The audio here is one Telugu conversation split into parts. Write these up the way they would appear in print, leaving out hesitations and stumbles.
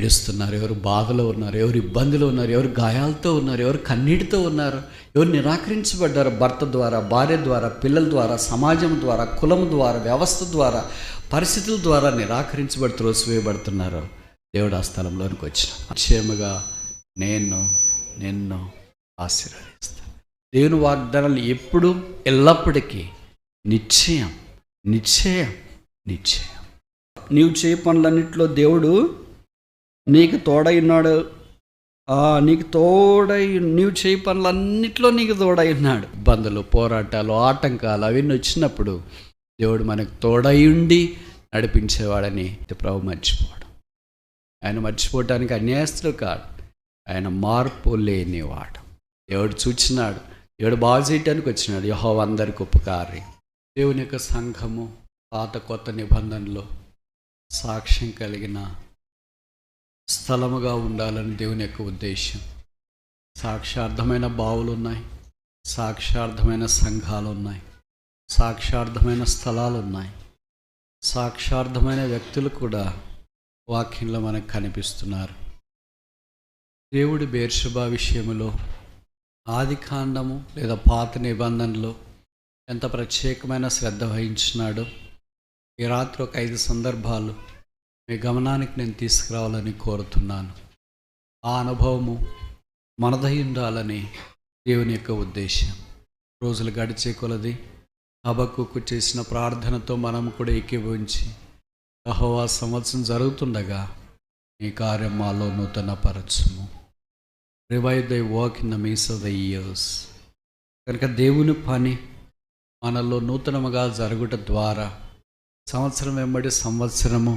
ఏడుస్తున్నారు, ఎవరు బాధలో ఉన్నారు, ఎవరు ఇబ్బందిలో ఉన్నారు, ఎవరు గాయాలతో ఉన్నారు, ఎవరు కన్నీటితో ఉన్నారు, ఎవరు నిరాకరించబడ్డారు భర్త ద్వారా, భార్య ద్వారా, పిల్లల ద్వారా, సమాజం ద్వారా, కులం ద్వారా, వ్యవస్థ ద్వారా, పరిస్థితుల ద్వారా నిరాకరించబడి త్రోసివేయబడుతున్నారు. దేవుడు ఆ స్థలంలోనికి వచ్చిన నిశ్చయముగా నిన్ను ఆశీర్వదిస్తాను. దేవుని వాగ్దానాలు ఎప్పుడు ఎల్లప్పటికీ నిశ్చయం. నీవు చేయ పనులన్నింటిలో దేవుడు నీకు తోడైనాడు. నీవు చేయ పనులన్నింటిలో నీకు తోడై ఉన్నాడు. ఇబ్బందులు, పోరాటాలు, ఆటంకాలు అవన్నీ వచ్చినప్పుడు దేవుడు మనకు తోడై ఉండి నడిపించేవాడని ప్రభు మర్చిపోవడం. ఆయన మర్చిపోవటానికి అన్యాయస్తుడు కాదు, ఆయన మార్పు లేనివాడు. దేవుడు చూచినాడు, దేవుడు బాగు చేయటానికి వచ్చినాడు. యెహోవా అందరికి ఉపకారి. దేవుని యొక్క సంఘము పాత కొత్త నిబంధనలో సాక్ష్యం కలిగిన స్థలముగా ఉండాలని దేవుని యొక్క ఉద్దేశం. సాక్ష్యార్థమైన బావులు ఉన్నాయి, సాక్ష్యార్థమైన సంఘాలు ఉన్నాయి, సాక్ష్యార్థమైన స్థలాలు ఉన్నాయి, సాక్ష్యార్థమైన వ్యక్తులు కూడా వాక్యంలో మనకు కనిపిస్తున్నారు. దేవుడి బెర్షెబా విషయంలో ఆదికాండము లేదా పాత నిబంధనలో ఎంత ప్రత్యేకమైన శ్రద్ధ వహించినాడో ఈ రాత్రి ఒక 5 సందర్భాలు మీ గమనానికి నేను తీసుకురావాలని కోరుతున్నాను. ఆ అనుభవము మనదై ఉండాలని దేవుని యొక్క ఉద్దేశం. రోజులు గడిచే కొలది హబక్కూకు చేసిన ప్రార్థనతో మనం కూడా ఏకీభవించి యెహోవా సంవత్సరం జరుగుతుండగా ఈ కార్యం మాలో నూతన పరచుము. Revive the work in the midst of the years. కనుక దేవుని పని మనలో నూతనముగా జరుగుట ద్వారా సంవత్సరం వెంబడి సంవత్సరము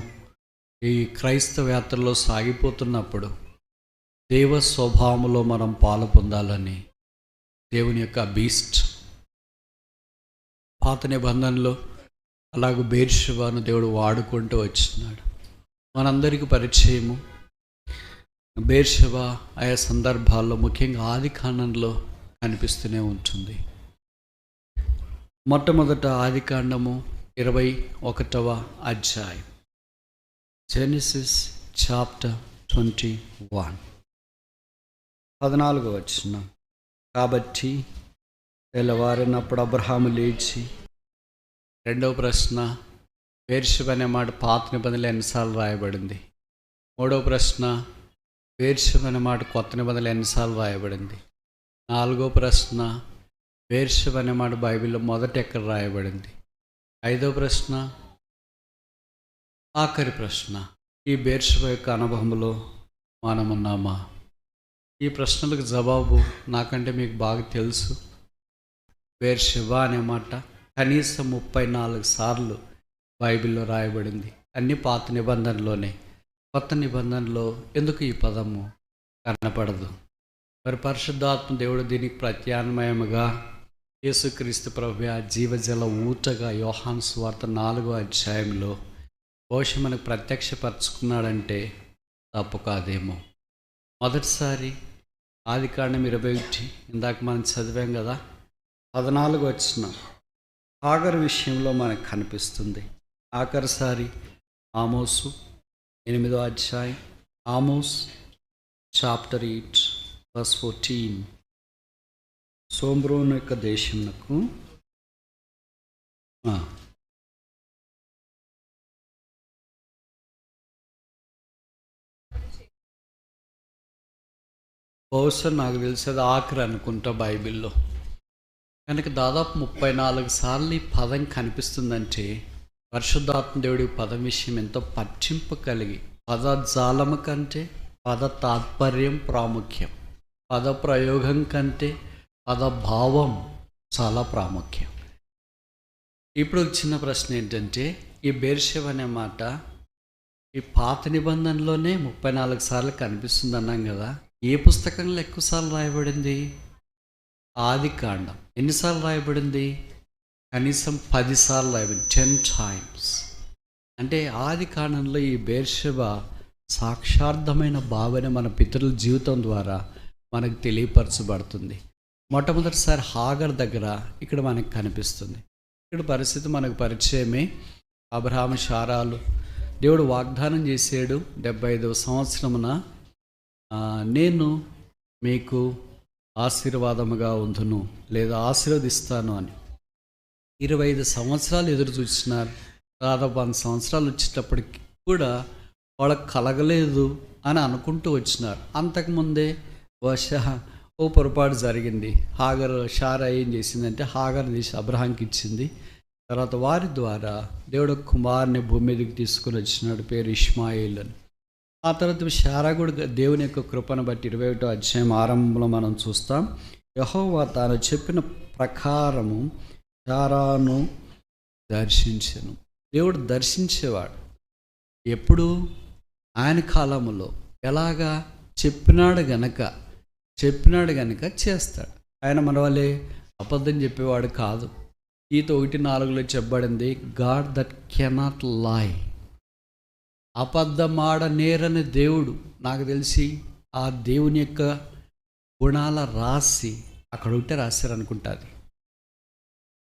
ఈ క్రైస్తవ యాత్రలో సాగిపోతున్నప్పుడు దేవ స్వభావములో మనం పాలు పొందాలని దేవుని యొక్క అభీష్ట. పాత నిబంధనలో అలాగూ బెర్షెబాను దేవుడు వాడుకుంటూ వచ్చినాడు. మనందరికీ పరిచయము బెర్షెబా ఆయా సందర్భాల్లో ముఖ్యంగా ఆదికాండంలో కనిపిస్తూనే ఉంటుంది. మొట్టమొదట ఆదికాండము 21వ అధ్యాయం, జెనసిస్ చాప్టర్ 21 14వ వచనం. కాబట్టి తెల్లవారినప్పుడు అబ్రహాము లేచి. రెండవ ప్రశ్న, బెర్షెబా అనే మాట పాత నిబంధనలు ఎన్నిసార్లు రాయబడింది? మూడవ ప్రశ్న, బెర్షెబా అనే మాట కొత్త నిబంధనలు ఎన్నిసార్లు రాయబడింది? నాలుగో ప్రశ్న, బెర్షెబా అనే మాట బైబిల్లో మొదట ఎక్కడ రాయబడింది? ఐదో ప్రశ్న, ఆఖరి ప్రశ్న, ఈ బెర్షెబా యొక్క అనుభవంలో మనమున్నామా? ఈ ప్రశ్నలకు జవాబు నాకంటే మీకు బాగా తెలుసు. బెర్షెబా అనే మాట కనీసం 34 సార్లు బైబిల్లో రాయబడింది. అన్ని పాత నిబంధనలోనే. కొత్త నిబంధనలో ఎందుకు ఈ పదము కనపడదు? మరి పరిశుద్ధాత్మ దేవుడు దీనికి ప్రత్యామ్నాయముగా యేసుక్రీస్తు ప్రభువే జీవజల ఊటగా యోహాను సువార్త 4వ అధ్యాయంలో బహుశా మనకు ప్రత్యక్షపరచుకున్నాడంటే తప్పు కాదేమో. మొదటిసారి ఆదికాండం 21 ఇందాక మనం చదివాం కదా, 14 వచనం హాగరు విషయంలో మనకు కనిపిస్తుంది. ఆఖరిసారి ఆమోసు 8వ అధ్యాయం, ఆమోస్ చాప్టర్ 8 verse 14. సోమ్రోను యొక్క దేశమునకు బహుశా నాకు తెలిసేది ఆఖరి అనుకుంటా బైబిల్లో. కనుక దాదాపు 34 సార్లు ఈ పదం కనిపిస్తుందంటే పరిశుద్ధాత్మ దేవుడి పదం విషయం ఎంతో పట్టింపు కలిగి, పదజాలము కంటే పద తాత్పర్యం ప్రాముఖ్యం, పద ప్రయోగం కంటే పద భావం చాలా ప్రాముఖ్యం. ఇప్పుడు చిన్న ప్రశ్న ఏంటంటే, ఈ బెర్షెబా అనే మాట ఈ పాత నిబంధనలోనే 34 సార్లు కనిపిస్తుంది అన్నాం కదా. ఏ పుస్తకంలో ఎక్కువసార్లు రాయబడింది? ఆదికాండం. ఎన్నిసార్లు రాయబడింది? కనీసం 10 సార్లు రాయబడింది, 10 times. అంటే ఆదికాండంలో ఈ బెర్షెబా సాక్షార్థమైన భావన మన పితరుల జీవితం ద్వారా మనకు తెలియపరచబడుతుంది. మొట్టమొదటిసారి హాగర్ దగ్గర ఇక్కడ మనకు కనిపిస్తుంది. ఇక్కడ పరిస్థితి మనకు పరిచయమే. అబ్రహాము శారాలు దేవుడు వాగ్దానం చేశాడు 75వ సంవత్సరమున నేను మీకు ఆశీర్వాదముగా ఉందును లేదా ఆశీర్వదిస్తాను అని. 25 సంవత్సరాలు ఎదురు చూస్తున్నారు. దాదాపు 100 సంవత్సరాలు వచ్చేటప్పటికి కూడా వాళ్ళకి కలగలేదు అని అనుకుంటూ వచ్చినారు. అంతకుముందే ఓ పొరపాటు జరిగింది. షారా ఏం చేసిందంటే హాగర్ తీసి అబ్రహాంకి ఇచ్చింది. తర్వాత వారి ద్వారా దేవుడు కుమారుని భూమి మీదకి తీసుకుని వచ్చినాడు, పేరు ఇష్మాయిల్ అని. ఆ తర్వాత షారా కూడా దేవుని యొక్క కృపను బట్టి 21వ అధ్యాయం ఆరంభంలో మనం చూస్తాం. యెహోవా తాను చెప్పిన ప్రకారము షారాను దర్శించెను. దేవుడు దర్శించేవాడు ఎప్పుడు? ఆయన కాలంలో. ఎలాగా? చెప్పినాడు గనక చేస్తాడు. ఆయన మన వల్లే అబద్ధం చెప్పేవాడు కాదు. ఈత 1:4 చెప్పబడింది, గాడ్ దట్ కెనాట్ లై. అబద్ధమాడ నేరని దేవుడు. నాకు తెలిసి ఆ దేవుని యొక్క గుణాల రాసి అక్కడ ఉంటే రాశారనుకుంటుంది.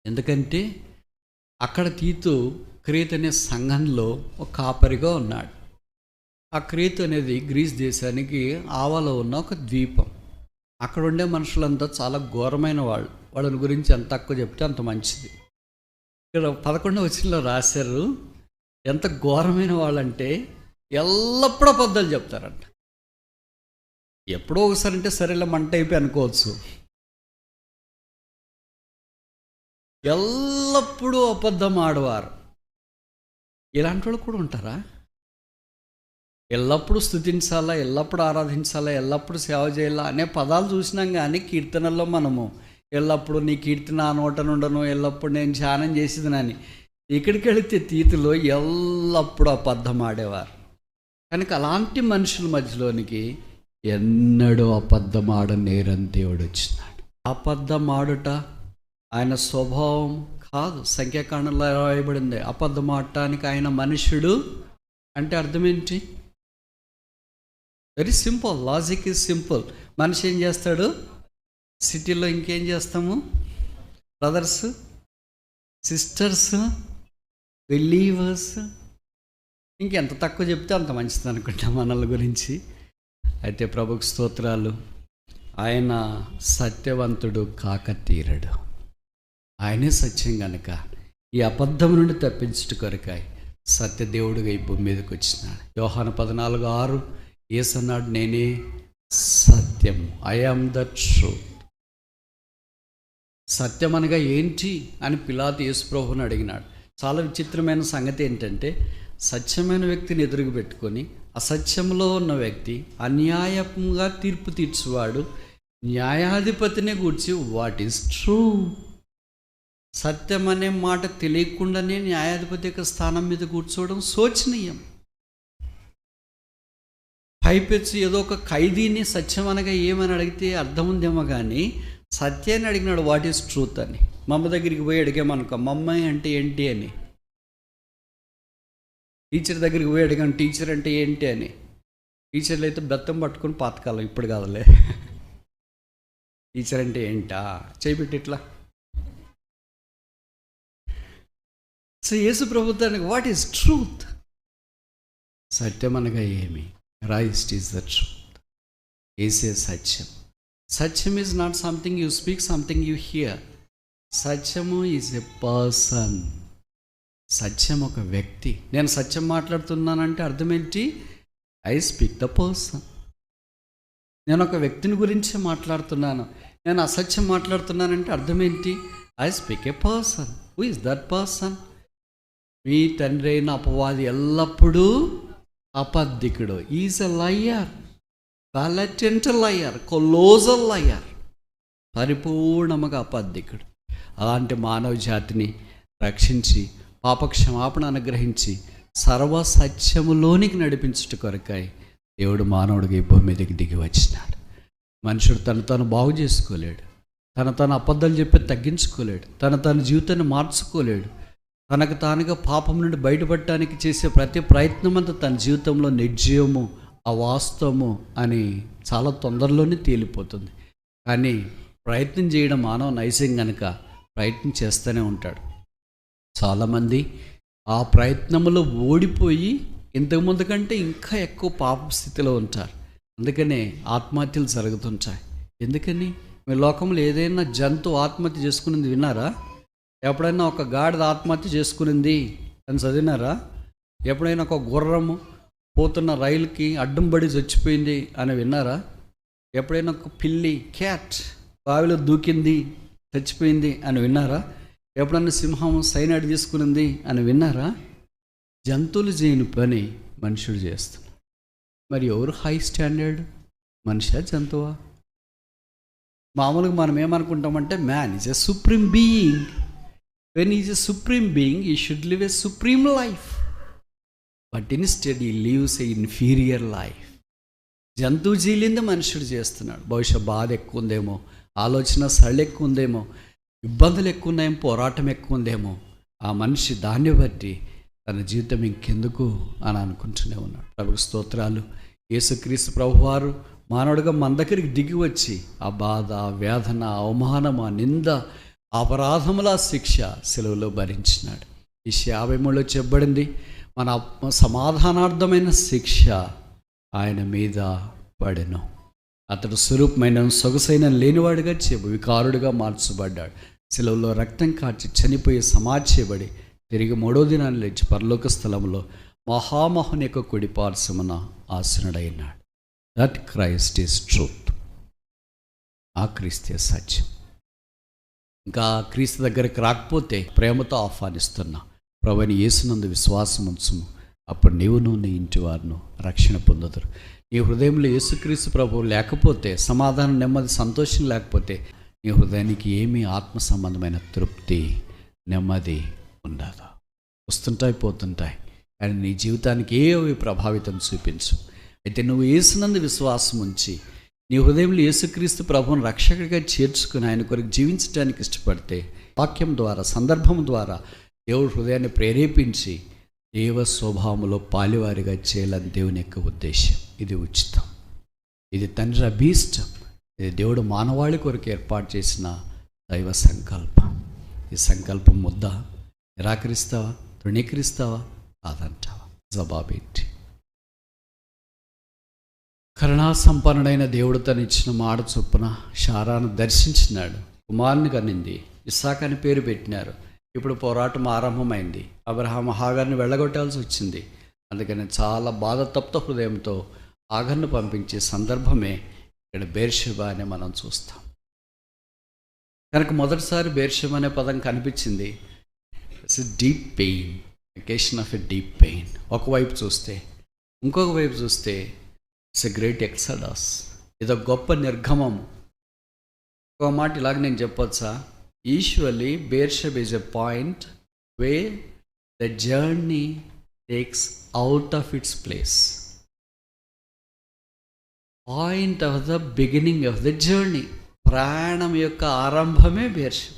ఎందుకంటే అక్కడ తీతు క్రేతు అనే సంఘంలో ఒక కాపరిగా ఉన్నాడు. ఆ క్రేతు అనేది గ్రీస్ దేశానికి ఆవలో ఉన్న ఒక ద్వీపం. అక్కడ ఉండే మనుషులంతా చాలా ఘోరమైన వాళ్ళు. వాళ్ళని గురించి ఎంత తక్కువ చెప్తే అంత మంచిది. ఇక్కడ 11వ వచనంలో రాశారు, ఎంత ఘోరమైన వాళ్ళంటే ఎల్లప్పుడూ అబద్ధాలు చెప్తారంట. ఎప్పుడో ఒకసారి అంటే సరేలే మంట అయిపోయి అనుకోవచ్చు. ఎల్లప్పుడూ అబద్ధం ఆడవారు. ఇలాంటి వాళ్ళు కూడా ఉంటారా? ఎల్లప్పుడూ స్తుతించాలా, ఎల్లప్పుడూ ఆరాధించాలా, ఎల్లప్పుడూ సేవ చేయాలా అనే పదాలు చూసినాం. కానీ కీర్తనల్లో మనము ఎల్లప్పుడూ నీ కీర్తన ఆ నోట నుండను, ఎల్లప్పుడూ నేను ధ్యానం చేసేదనని. ఇక్కడికి వెళితే తీతులో ఎల్లప్పుడూ అబద్ధం ఆడేవారు. కనుక అలాంటి మనుషుల మధ్యలోనికి ఎన్నడూ అబద్ధం ఆడనేరని దేవుడు వచ్చినాడు. అబద్ధం ఆడుట ఆయన స్వభావం కాదు. సంఖ్యాకాండంలో రాయబడింది, అబద్ధం ఆడటానికి ఆయన మనుషుడు అంటే అర్థం ఏంటి? Very simple, logic is simple. మనిషి ఏం చేస్తాడు? సిటీలో ఇంకేం చేస్తాము? బ్రదర్స్, సిస్టర్స్, బిలీవర్స్, ఇంకెంత తక్కువ చెప్తే అంత మంచిది అనుకుంటాం మనల గురించి. అయితే ప్రభుకు స్తోత్రాలు. ఆయన సత్యవంతుడు కాక తీరడు. ఆయనే సత్యం కనుక ఈ అబద్ధం నుండి తప్పించుట కొరకాయి సత్యదేవుడిగా ఈ భూమి మీదకి వచ్చినాడు. యోహాను 14:6 యేసు అన్నాడు, నేనే సత్యము, ఐ యామ్ ద ట్రూత్. సత్యం అనగా ఏంటి అని పిలాతు యేసు ప్రభువుని అడిగినాడు. చాలా విచిత్రమైన సంగతి ఏంటంటే, సత్యమైన వ్యక్తిని ఎదురుగు పెట్టుకొని అసత్యంలో ఉన్న వ్యక్తి అన్యాయంగా తీర్పు తీర్చువాడు న్యాయాధిపతిని గూర్చి వాట్ ఈస్ ట్రూ. సత్యం అనే మాట తెలియకుండానే న్యాయాధిపతి యొక్క స్థానం మీద కూర్చోవడం శోచనీయం. పైపెచ్చి ఏదో ఒక ఖైదీని సత్యం అనగా ఏమని అడిగితే అర్థం ఉందేమో, కానీ సత్యాన్ని అడిగినాడు వాట్ ఈస్ ట్రూత్ అని. మమ్మ దగ్గరికి పోయి అడిగామనుకో, మమ్మాయి అంటే ఏంటి అని. టీచర్ దగ్గరికి పోయి అడిగాను టీచర్ అంటే ఏంటి అని. టీచర్లు అయితే బెత్తం పట్టుకుని పాతకాలం, ఇప్పుడు కాదులే. టీచర్ అంటే ఏంటా చేపెట్టి ఇట్లా. సో యేసు ప్రభుత్వానికి వాట్ ఈస్ ట్రూత్? సత్యం అనగా ఏమి? Christ is the truth. యేసే సత్యం. సత్యం is not something you speak, something you hear. సత్యము ఈజ్ ఎ పర్సన్. సత్యం ఒక వ్యక్తి. నేను సత్యం మాట్లాడుతున్నానంటే అర్థం ఏంటి? I speak the person. నేను ఒక వ్యక్తిని గురించి మాట్లాడుతున్నాను. నేను అసత్యం మాట్లాడుతున్నానంటే అర్థం ఏంటి? I speak a person. Who is that person? మీ తండ్రి అయిన అపవాది ఎల్లప్పుడూ అబద్ధికుడు. Is a liar, blatant liar, colossal liar, పరిపూర్ణముగా అబద్ధికుడు. అలాంటి మానవ జాతిని రక్షించి పాపక్షమాపణ అనుగ్రహించి సర్వసత్యములోనికి నడిపించుట కొరకాయి దేవుడు మానవుడికి ఈ భూమి మీదకి దిగి వచ్చినాడు. మనుషుడు తను బాగు చేసుకోలేడు, తను అబద్ధాలు చెప్పి తగ్గించుకోలేడు, తన జీవితాన్ని మార్చుకోలేడు. తనకు తానుగా పాపం నుండి బయటపడటానికి చేసే ప్రతి ప్రయత్నం అంతా తన జీవితంలో నిర్జీవము, అవాస్తవము అని చాలా తొందరలోనే తేలిపోతుంది. కానీ ప్రయత్నం చేయడం మానవ నైజం కనుక ప్రయత్నం చేస్తూనే ఉంటాడు. చాలామంది ఆ ప్రయత్నంలో ఓడిపోయి ఇంతకుముందు కంటే ఇంకా ఎక్కువ పాప స్థితిలో ఉంటారు. అందుకనే ఆత్మహత్యలు జరుగుతుంటాయి. ఎందుకని? మీ లోకంలో ఏదైనా జంతువు ఆత్మహత్య చేసుకునింది విన్నారా? ఎప్పుడైనా ఒక గాడిద ఆత్మహత్య చేసుకునింది అని చదివినారా? ఎప్పుడైనా ఒక గుర్రము పోతున్న రైలుకి అడ్డం పడి చచ్చిపోయింది అని విన్నారా? ఎప్పుడైనా ఒక పిల్లి క్యాట్ బావిలో దూకింది చచ్చిపోయింది అని విన్నారా? ఎప్పుడైనా సింహం సైనాడ్ తీసుకునింది అని విన్నారా? జంతువులు చేయని పని మనుషుడు చేస్తున్నాడు. మరి ఎవరు హై స్టాండర్డ్, మనిషా జంతువా? మామూలుగా మనం ఏమనుకుంటామంటే man is a supreme being. When is a supreme being he should live a supreme life, but instead he lives an inferior life. జంతువు జీలింది మనుషుడు చేస్తున్నాడు. బహుశా బాధ ఎక్కువ ఉందేమో, ఆలోచన సరళి ఎక్కువ ఉందేమో, ఇబ్బందులు ఎక్కువ ఉన్నాయేమో, పోరాటం ఎక్కువ ఉందేమో. ఆ మనిషి దాన్ని బట్టి తన జీవితం ఇంకెందుకు అని అనుకుంటూనే ఉన్నాడు. ప్రభుకు స్తోత్రాలు. యేసుక్రీస్తు ప్రభువారు మానవుడిగా మన దగ్గరికి దిగి వచ్చి ఆ బాధ, వేదన, అవమానం, ఆ నింద, అపరాధముల శిక్ష సెలవులో భరించినాడు. ఈ 53లో చెప్పబడింది, మన సమాధానార్థమైన శిక్ష ఆయన మీద పడెను. అతడు స్వరూపమైన సొగసైన లేనివాడిగా వికారుడిగా మార్చబడ్డాడు. సెలవులో రక్తం కార్చి చనిపోయి సమాధ్యబడి తిరిగి 3వ దినాన్ని లేచి పరలోక స్థలంలో మహామహుని యొక్క కుడి పార్శ్వమున ఆసీనుడైనాడు. That Christ is truth. ఆ క్రీస్తే సత్యం. ఇంకా క్రీస్తు దగ్గరికి రాకపోతే ప్రేమతో ఆహ్వానిస్తున్నా, ప్రభువైన యేసునందు విశ్వాసం ఉంచుము, అప్పుడు నీవును నీ ఇంటి వారును రక్షణ పొందుదురు. నీ హృదయంలో యేసుక్రీస్తు ప్రభువు లేకపోతే, సమాధానం, నెమ్మది, సంతోషం లేకపోతే నీ హృదయానికి ఏమీ ఆత్మ సంబంధమైన తృప్తి, నెమ్మది ఉండదు. వస్తుంటాయి, పోతుంటాయి, కానీ నీ జీవితానికి ఏవి ప్రభావితం చూపించు. అయితే నువ్వు యేసునందు విశ్వాసం ఉంచి నీ హృదయంలో యేసుక్రీస్తు ప్రభువును రక్షకుడిగా చేర్చుకుని ఆయన కొరకు జీవించడానికి ఇష్టపడితే, వాక్యం ద్వారా, సందర్భం ద్వారా దేవుడు హృదయాన్ని ప్రేరేపించి దేవ స్వభావంలో పాలివారిగా చేయాలని దేవుని యొక్క ఉద్దేశం. ఇది ఉచితం, ఇది తండ్రి అభీష్టం, ఇది దేవుడు మానవాళి కొరకు ఏర్పాటు చేసిన దైవ సంకల్పం. ఈ సంకల్పం ముద్ద నిరాకరిస్తావా, తృణీకరిస్తావా, కాదంటావా? జవాబేంటి? కరుణాసంపన్నుడైన దేవుడు తను ఇచ్చిన మాట చొప్పున షారాను దర్శించినాడు. కుమారుని కనింది, ఇస్సాకు అని పేరు పెట్టినారు. ఇప్పుడు పోరాటం ఆరంభమైంది. అబ్రహాము హాగర్ని వెళ్ళగొట్టాల్సి వచ్చింది. అందుకని చాలా బాధ తప్త హృదయంతో హాగర్ను పంపించే సందర్భమే ఇక్కడ బేర్షెబా అని మనం చూస్తాం. కనుక మొదటిసారి బేర్షెబా అనే పదం కనిపించింది. It's deep pain, occasion of a deep pain. ఒకవైపు చూస్తే, ఇంకొక వైపు చూస్తే ఇట్స్ ఎ గ్రేట్ ఎక్సడస్, ఇదో గొప్ప నిర్గమం. ఒక మాట ఇలాగ నేను చెప్పొచ్చా? Usually Beersheba is a point way the journey takes out of its place. Point of the beginning of the journey. ప్రయాణం యొక్క ఆరంభమే బేర్షెబా.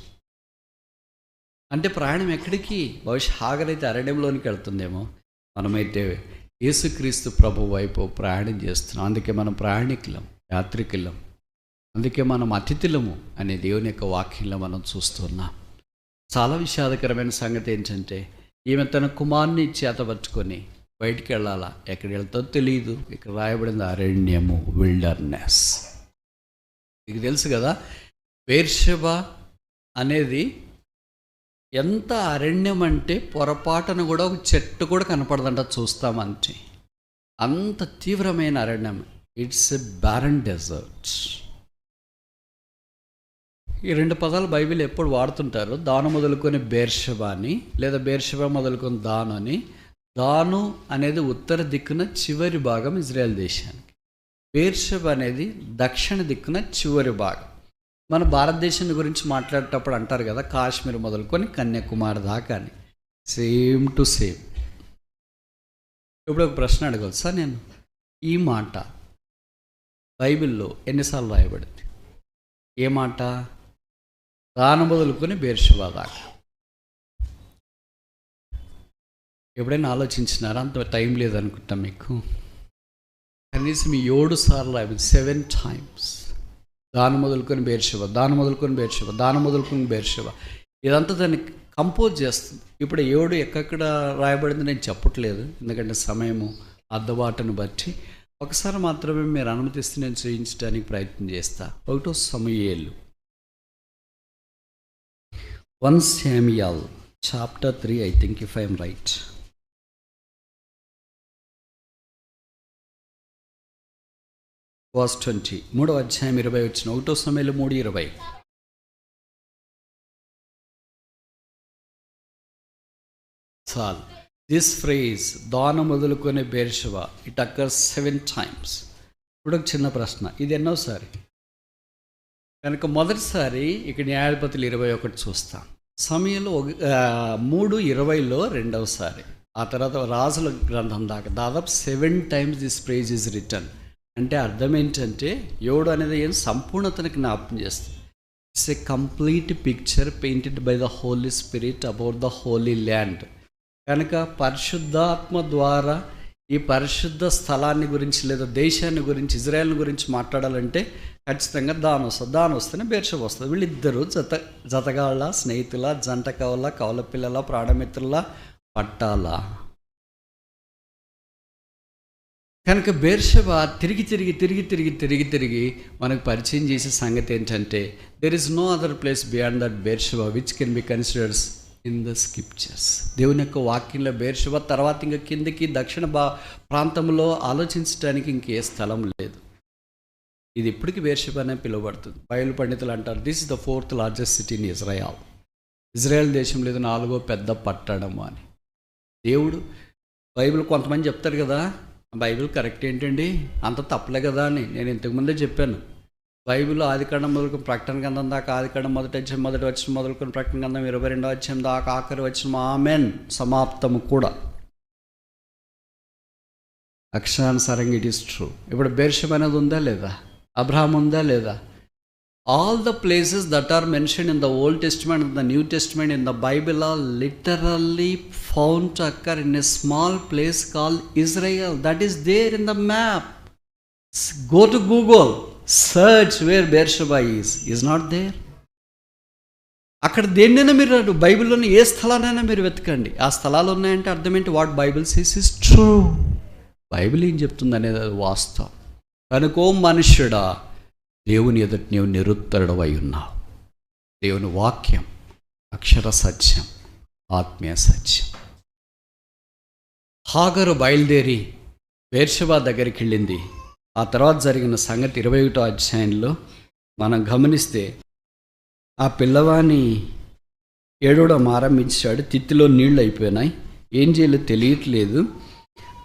అంటే ప్రయాణం ఎక్కడికి? బహుశా హాగర్ అయితే అరణ్యంలోనికి వెళ్తుందేమో, మనమైతే యేసుక్రీస్తు ప్రభు వైపు ప్రయాణం చేస్తున్నాం. అందుకే మనం ప్రయాణికులం, యాత్రికులం, అందుకే మనం అతిథులము అనే దేవుని యొక్క వాక్యంలో మనం చూస్తున్నాం. చాలా విషాదకరమైన సంగతి ఏంటంటే, ఈమె తన కుమారుని చేతపట్టుకొని బయటికి వెళ్ళాలా, ఎక్కడికి వెళ్తుందో తెలియదు. ఇక్కడ రాయబడింది అరణ్యము, విల్డర్నెస్. మీకు తెలుసు కదా, బేర్షెబా అనేది ఎంత అరణ్యం అంటే పొరపాటున కూడా ఒక చెట్టు కూడా కనపడదంట చూస్తామంటే. అంత తీవ్రమైన అరణ్యం. It's a barren desert. ఈ 2 పదాలు బైబిల్ ఎప్పుడు వాడుతుంటారు. దాను మొదలుకొని బేర్షెబా అని, లేదా బేర్షెబా మొదలుకొని దాను అని. దాను అనేది ఉత్తర దిక్కున చివరి భాగం ఇజ్రాయెల్ దేశానికి. బేర్షెబా అనేది దక్షిణ దిక్కున చివరి భాగం. మన భారతదేశం గురించి మాట్లాడేటప్పుడు అంటారు కదా, కాశ్మీర్ మొదలుకొని కన్యాకుమారి దాకా అని. Same to same. ఇప్పుడు ఒక ప్రశ్న అడగవచ్చు సార్, నేను ఈ మాట బైబిల్లో ఎన్నిసార్లు రాయబడింది? ఏ మాట? దాను మొదలుకొని బేర్షెబా దాకా. ఎప్పుడైనా ఆలోచించినారా? అంత టైం లేదనుకుంటా మీకు. కనీసం 7 సార్లు రాయబడింది, 7 times. దాను మొదలుకొని బేర్షెబా, దాను మొదలుకొని బేర్షెబా, దాను మొదలుకొని బేర్షెబా. ఇదంతా దాన్ని కంపోజ్ చేస్తుంది. ఇప్పుడు ఏడు ఎక్కడెక్కడ రాయబడింది నేను చెప్పట్లేదు, ఎందుకంటే సమయము అద్దబాటును బట్టి. ఒకసారి మాత్రమే మీరు అనుమతిస్తే నేను చూపించడానికి ప్రయత్నం చేస్తా. 1 సమూయేలు 1 Samuel chapter 3, I think, if I am right. Verse 20, 3వ అధ్యాయం 20 వచ్చిన 1 సమూయేలు 3:20. చాలు. దిస్ ఫ్రేజ్ దాన మొదలుకొని బేర్షెబా ఇట్ అక్కర్స్ 7 times. ఇప్పుడు ఒక చిన్న ప్రశ్న, ఇది ఎన్నోసారి? కనుక మొదటిసారి ఇక్కడ న్యాయాధిపతులు 21 చూస్తాం, సమయంలో 3:20లో రెండవసారి, ఆ తర్వాత రాజుల గ్రంథం దాకా దాదాపు 7 times this phrase is return. అంటే అర్థం ఏంటంటే యోడు అనేది ఏం సంపూర్ణతను జ్ఞాపకం చేస్తుంది. It's a complete picture painted by the Holy Spirit about the Holy Land. కనుక పరిశుద్ధాత్మ ద్వారా ఈ పరిశుద్ధ స్థలాన్ని గురించి లేదా దేశాన్ని గురించి, ఇజ్రాయెల్ గురించి మాట్లాడాలంటే ఖచ్చితంగా దాని వస్తేనే బేర్షెబా వస్తుంది. వీళ్ళిద్దరూ జతగాళ్ళ, స్నేహితుల, జంట కవల, కవల పిల్లల, ప్రాణమిత్రుల, పట్టాల. కనుక బేర్షెబా తిరిగి మనకు పరిచయం చేసే సంగతి ఏంటంటే there is no other place beyond that Beersheba which can be considers in the scriptures. దేవుని యొక్క వాక్యంలో బేర్షెబా తర్వాత ఇంకా కిందకి దక్షిణ ప్రాంతంలో ఆలోచించడానికి ఇంకే స్థలం లేదు. ఇది ఇప్పటికీ బేర్షెబా అనే పిలువబడుతుంది. బైబిల్ పండితులు అంటారు this is the 4th largest city in Israel. Israel దేశంలో ఇది 4వ పెద్ద పట్టణం అని. దేవుడు బైబిల్ కొంతమంది చెప్తారు కదా, బైబిల్ కరెక్ట్ ఏంటండి, అంత తప్పలే కదా అని. నేను ఇంతకుముందే చెప్పాను, బైబిల్ ఆదికాండం మొదలుకొని ప్రకటన గ్రంథం దాకా, ఆదికాండం మొదటి వచ్చిన మొదలుకొని ప్రకటన గ్రంథం 22వ అధ్యాయం దాకా ఆఖరి వచ్చిన ఆమెన్ సమాప్తము కూడా అక్షరానుసారంగా ఇట్ ఈస్ ట్రూ. ఇప్పుడు బేర్షెబా అనేది ఉందా లేదా, అబ్రహాం ఉందా లేదా? All the places that are mention in the Old Testament and the New Testament in the Bible are literally found to occur in a small place called Israel. That is there in the map. Go to Google, search where Beersheba is not there. అక్కడ దేన్నైనా మీరు బైబిల్లోని ఏ స్థలానైనా మీరు వెతకండి, ఆ స్థలాలు ఉన్నాయంటే అర్థం ఏంటి? What Bible says is true. Bible ఏం చెప్తుంది అనేది అది వాస్తవం. కనుకో మనుష్యుడా, దేవుని ఎదుట నీవు నిరుత్తరుడవై ఉన్నావు. దేవుని వాక్యం అక్షర సత్యం, ఆత్మీయ సత్యం. హాగరు బయలుదేరి బేర్షెబా దగ్గరికి వెళ్ళింది. ఆ తర్వాత జరిగిన సంగతి 21వ అధ్యాయంలో మనం గమనిస్తే ఆ పిల్లవాని ఏడవడం ఆరంభించాడు. తిత్తిలో నీళ్ళు అయిపోయినాయి, ఏం చేయాలో తెలియట్లేదు.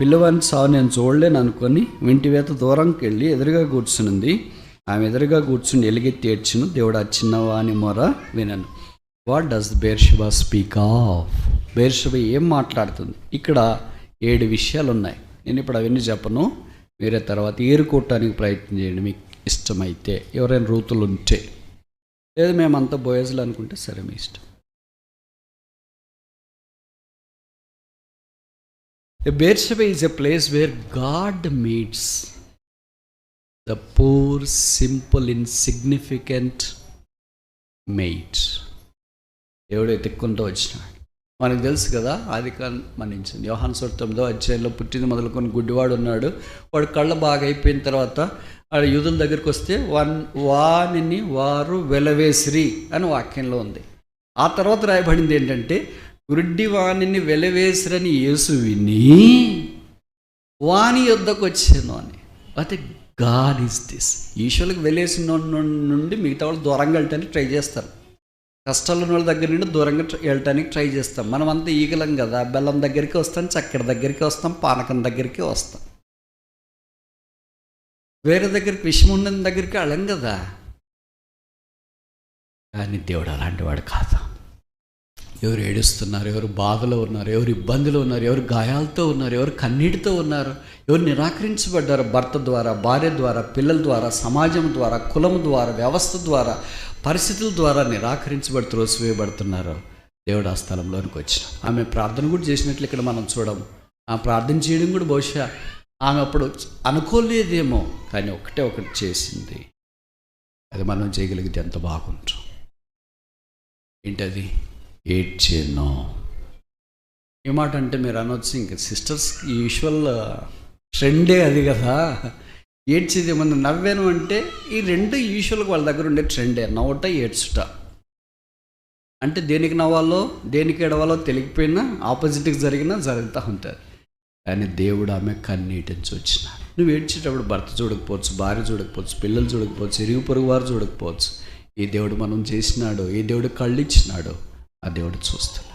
పిల్లవాని సావు నేను చూడలేను అనుకొని వింటివేత దూరంకి వెళ్ళి ఎదురుగా కూర్చునింది. ఆమె ఎదురుగా కూర్చుని ఎలుగెత్తి ఏడ్చును, దేవుడు ఆ చిన్నవాని మొర వినను. What does Beersheba speak of? Beersheba ఏం మాట్లాడుతుంది? ఇక్కడ 7 విషయాలు ఉన్నాయి. నేను ఇప్పుడు అవన్నీ చెప్పను, వేరే తర్వాత ఏరుకోవటానికి ప్రయత్నం చేయండి మీకు ఇష్టమైతే. ఎవరైనా రూతులు ఉంటే, లేదు మేమంతా బోయజులు అనుకుంటే సరే మీ ఇష్టం. Beersheba is a place where God meets the poor, simple, insignificant mate. దేవుడు ఎత్తుక్కుంటూ వచ్చినాడు. మనకు తెలుసు కదా, అది మన్నించింది. యోహాను సువార్త 9వ అధ్యాయంలో పుట్టింది మొదలుకొని గుడ్డివాడు ఉన్నాడు. వాడు కళ్ళ బాగా అయిపోయిన తర్వాత వాడు యూదుల దగ్గరికి వస్తే వానిని వారు వెలవేసిరి అని వాక్యంలో ఉంది. ఆ తర్వాత రాయబడింది ఏంటంటే గుడ్డి వాణిని వెలవేసిరని యేసు విని వాని యొద్దకు వచ్చాను అని. అయితే గాడ్ ఈజ్ దిస్. ఈశ్వరులకు వెలేసిన నుండి మిగతా వాళ్ళు దూరంగా వెళ్ళటానికి ట్రై చేస్తారు. కష్టాలు ఉన్న వాళ్ళ దగ్గర నుండి దూరంగా వెళ్ళటానికి ట్రై చేస్తాం. మనం అంతా ఈగలం కదా, బెల్లం దగ్గరికి వస్తాం, చక్కెర దగ్గరికి వస్తాం, పానకం దగ్గరికి వస్తాం. వేరే దగ్గరికి, విషయం ఉన్న దగ్గరికి వెళ్ళం కదా. కానీ దేవుడు అలాంటి వాడు కాదు. ఎవరు ఏడుస్తున్నారు, ఎవరు బాధలో ఉన్నారు, ఎవరు ఇబ్బందులు ఉన్నారు, ఎవరు గాయాలతో ఉన్నారు, ఎవరు కన్నీటితో ఉన్నారు, ఎవరు నిరాకరించబడ్డారు భర్త ద్వారా, భార్య ద్వారా, పిల్లల ద్వారా, సమాజం ద్వారా, కులం ద్వారా, వ్యవస్థ ద్వారా, పరిస్థితుల ద్వారా నిరాకరించబడి త్రోసివేయబడుతున్నారు. దేవుడు ఆ స్థలంలోనికి వచ్చిన ఆమె ప్రార్థన కూడా చేసినట్లు ఇక్కడ మనం చూడము. ఆ ప్రార్థన చేయడం కూడా బహుశా ఆమె అప్పుడు అనుకోలేదేమో, కానీ ఒకటి చేసింది. అది మనం చేయగలిగితే ఎంత బాగుంటాం. ఏంటది? ఏడ్చాను. ఏమాట అంటే మీరు అనొచ్చు, ఇంక సిస్టర్స్ యూజువల్ ట్రెండే అది కదా, ఏడ్చేది ఏమన్నా. నవ్వాను అంటే ఈ రెండు యూజువల్గా వాళ్ళ దగ్గర ఉండే ట్రెండే, నవ్వట ఏడ్చుట. అంటే దేనికి నవ్వాలో దేనికి ఏడవాలో తెలియకపోయినా ఆపోజిట్కి జరిగినా జరుగుతూ ఉంటుంది. కానీ దేవుడు ఆమె కన్నీటిని చూచినాడు. నువ్వు ఏడ్చేటప్పుడు భర్త చూడకపోవచ్చు, భార్య చూడకపోవచ్చు, పిల్లలు చూడకపోవచ్చు, ఇరుగు పొరుగు వారు చూడకపోవచ్చు. ఈ దేవుడు మనం చేసినాడు, ఈ దేవుడు కళ్ళు ఇచ్చినాడు, ఆ దేవుడు చూస్తున్నాడు.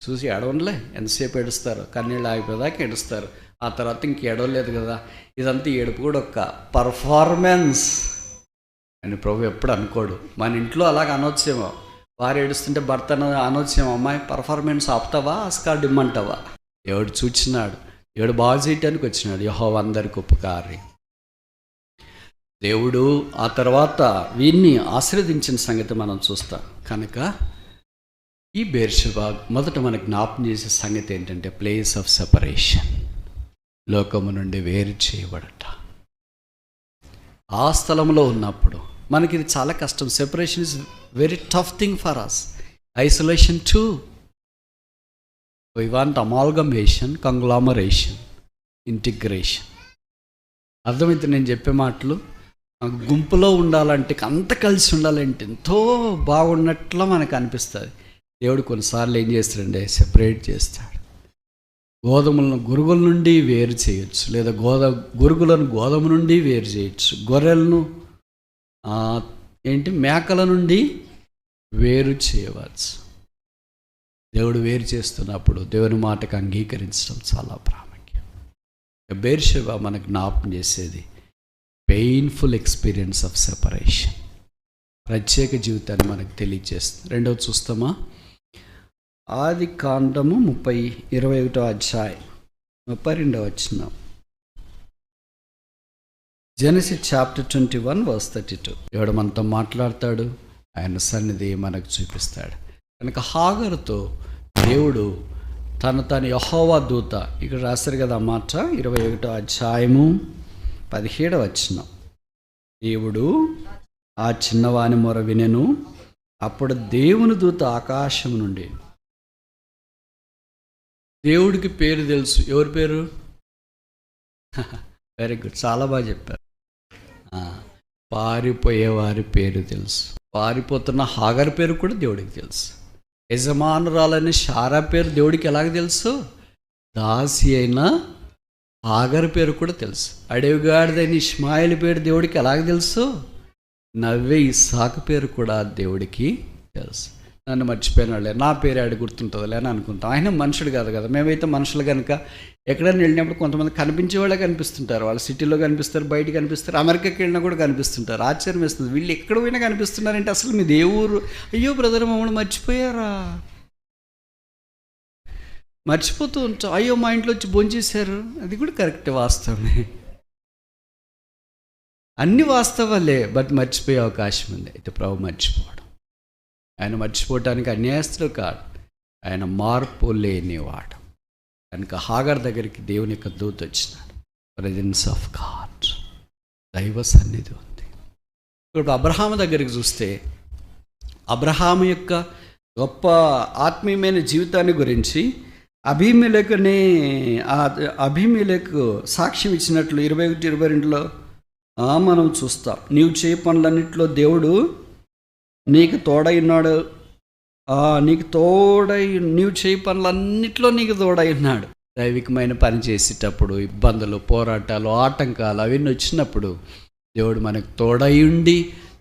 చూసి ఏడవనులే, ఎంతసేపు ఏడుస్తారు, కన్నీళ్ళు ఆగిపోయేదాకా ఏడుస్తారు, ఆ తర్వాత ఇంక ఏడవలేదు కదా. ఇదంతా ఏడుపు కూడా ఒక పర్ఫార్మెన్స్ అని ప్రభు ఎప్పుడు అనుకోడు. మన ఇంట్లో అలాగ అనొచ్చేమో, వారు ఏడుస్తుంటే భర్త అనొచ్చేమో, అమ్మాయి పర్ఫార్మెన్స్ ఆపుతావా, ఆస్కార్డు ఇమ్మంటావా. దేవుడు చూచినాడు, దేవుడు బాగు చేయటానికి వచ్చినాడు. యెహోవా అందరికి ఉపకారి. దేవుడు ఆ తర్వాత వీరిని ఆశీర్వదించిన సంగతి మనం చూస్తాం. కనుక ఈ బెర్షెబా మొదట మనకు జ్ఞాపకం చేసే సంగతి ఏంటంటే ప్లేస్ ఆఫ్ సెపరేషన్, లోకము నుండి వేరు చేయబడట. ఆ స్థలంలో ఉన్నప్పుడు మనకి ఇది చాలా కష్టం. Separation is very tough thing for us. Isolation too. We want amalgamation, conglomeration, integration. అర్థమైతే నేను చెప్పే మాటలు? గుంపులో ఉండాలంటే, అంత కలిసి ఉండాలంటే ఎంతో బాగున్నట్లు మనకు అనిపిస్తుంది. దేవుడు కొన్నిసార్లు ఏం చేస్తాడంటే సెపరేట్ చేస్తాడు. గోధుమలను గురుగుల నుండి వేరు చేయొచ్చు, లేదా గురుగులను గోధుమ నుండి వేరు చేయొచ్చు, గొర్రెలను మేకల నుండి వేరు చేయవచ్చు. దేవుడు వేరు చేస్తున్నప్పుడు దేవుని మాటకు అంగీకరించడం చాలా ప్రాముఖ్యం. బెర్షెబా మనకు జ్ఞాపకం చేసేది పెయిన్ఫుల్ ఎక్స్పీరియన్స్ ఆఫ్ సెపరేషన్, ప్రత్యేక జీవితాన్ని మనకు తెలియజేస్తుంది. రెండవది చూస్తామా? ఆది కాండము 21వ అధ్యాయం 32వ వచనం. Genesis chapter 21 verse 32. ఎవడు మనతో మాట్లాడతాడు, ఆయన సన్నిధి మనకు చూపిస్తాడు. కనుక హాగరుతో దేవుడు తన యెహోవా దూత, ఇక్కడ రాశారు కదా ఆ మాట, 21వ అధ్యాయము 17వ వచనం. దేవుడు ఆ చిన్నవాని మొర వినెను, అప్పుడు దేవుని దూత ఆకాశం నుండి. దేవుడికి పేరు తెలుసు. ఎవరి పేరు? వెరీ గుడ్, చాలా బాగా చెప్పారు. పారిపోయేవారి పేరు తెలుసు. పారిపోతున్న హాగర్ పేరు కూడా దేవుడికి తెలుసు. యజమానురాలని శారా పేరు దేవుడికి ఎలాగ తెలుసు? దాసి అయిన హాగర్ పేరు కూడా తెలుసు. అడవిగాడిదైన ఇష్మాయిల్ పేరు దేవుడికి ఎలాగ తెలుసు? నవ్వే ఇస్సాకు పేరు కూడా దేవుడికి తెలుసు. నన్ను మర్చిపోయిన వాళ్ళే, నా పేరు ఆడి గుర్తుంటుందిలే అని అనుకుంటాం. ఆయన మనుషుడు కాదు కదా. మేమైతే మనుషులు కనుక ఎక్కడైనా వెళ్ళినప్పుడు కొంతమంది కనిపించే వాళ్ళే కనిపిస్తుంటారు. వాళ్ళు సిటీలో కనిపిస్తారు, బయట కనిపిస్తారు, అమెరికాకి వెళ్ళినా కూడా కనిపిస్తుంటారు. ఆశ్చర్యం వేస్తుంది, వీళ్ళు ఎక్కడ పోయినా కనిపిస్తున్నారంటే అసలు మీది ఏ ఊరు? అయ్యో బ్రదర్, మమ్మల్ని మర్చిపోయారా? మర్చిపోతూ ఉంటాం. అయ్యో మా ఇంట్లో వచ్చి భోంచేశారు, అది కూడా కరెక్ట్, వాస్తవమే. అన్ని వాస్తవాలే, బట్ మర్చిపోయే అవకాశం ఉంది. అయితే ప్రభు మర్చిపోవడం, ఆయన మర్చిపోవటానికి అన్యాయస్తుడు కాదు, ఆయన మార్పు లేనివాడు. కనుక హాగర్ దగ్గరికి దేవుని యొక్క దూత వచ్చినాడు. ప్రెజెన్స్ ఆఫ్ గాడ్, దైవ సన్నిధి ఉంది. ఇప్పుడు అబ్రహాము దగ్గరికి చూస్తే, అబ్రహాము యొక్క గొప్ప ఆత్మీయమైన జీవితాన్ని గురించి అబీమెలెకు సాక్ష్యం ఇచ్చినట్లు 21-22లో మనం చూస్తాం. నీవు చేయ పనులన్నింటిలో దేవుడు నీకు తోడైనాడు, నీవు చేయ పనులన్నింటిలో నీకు తోడైనాడు. దైవికమైన పని చేసేటప్పుడు ఇబ్బందులు, పోరాటాలు, ఆటంకాలు అవన్నీ వచ్చినప్పుడు దేవుడు మనకు తోడై ఉండి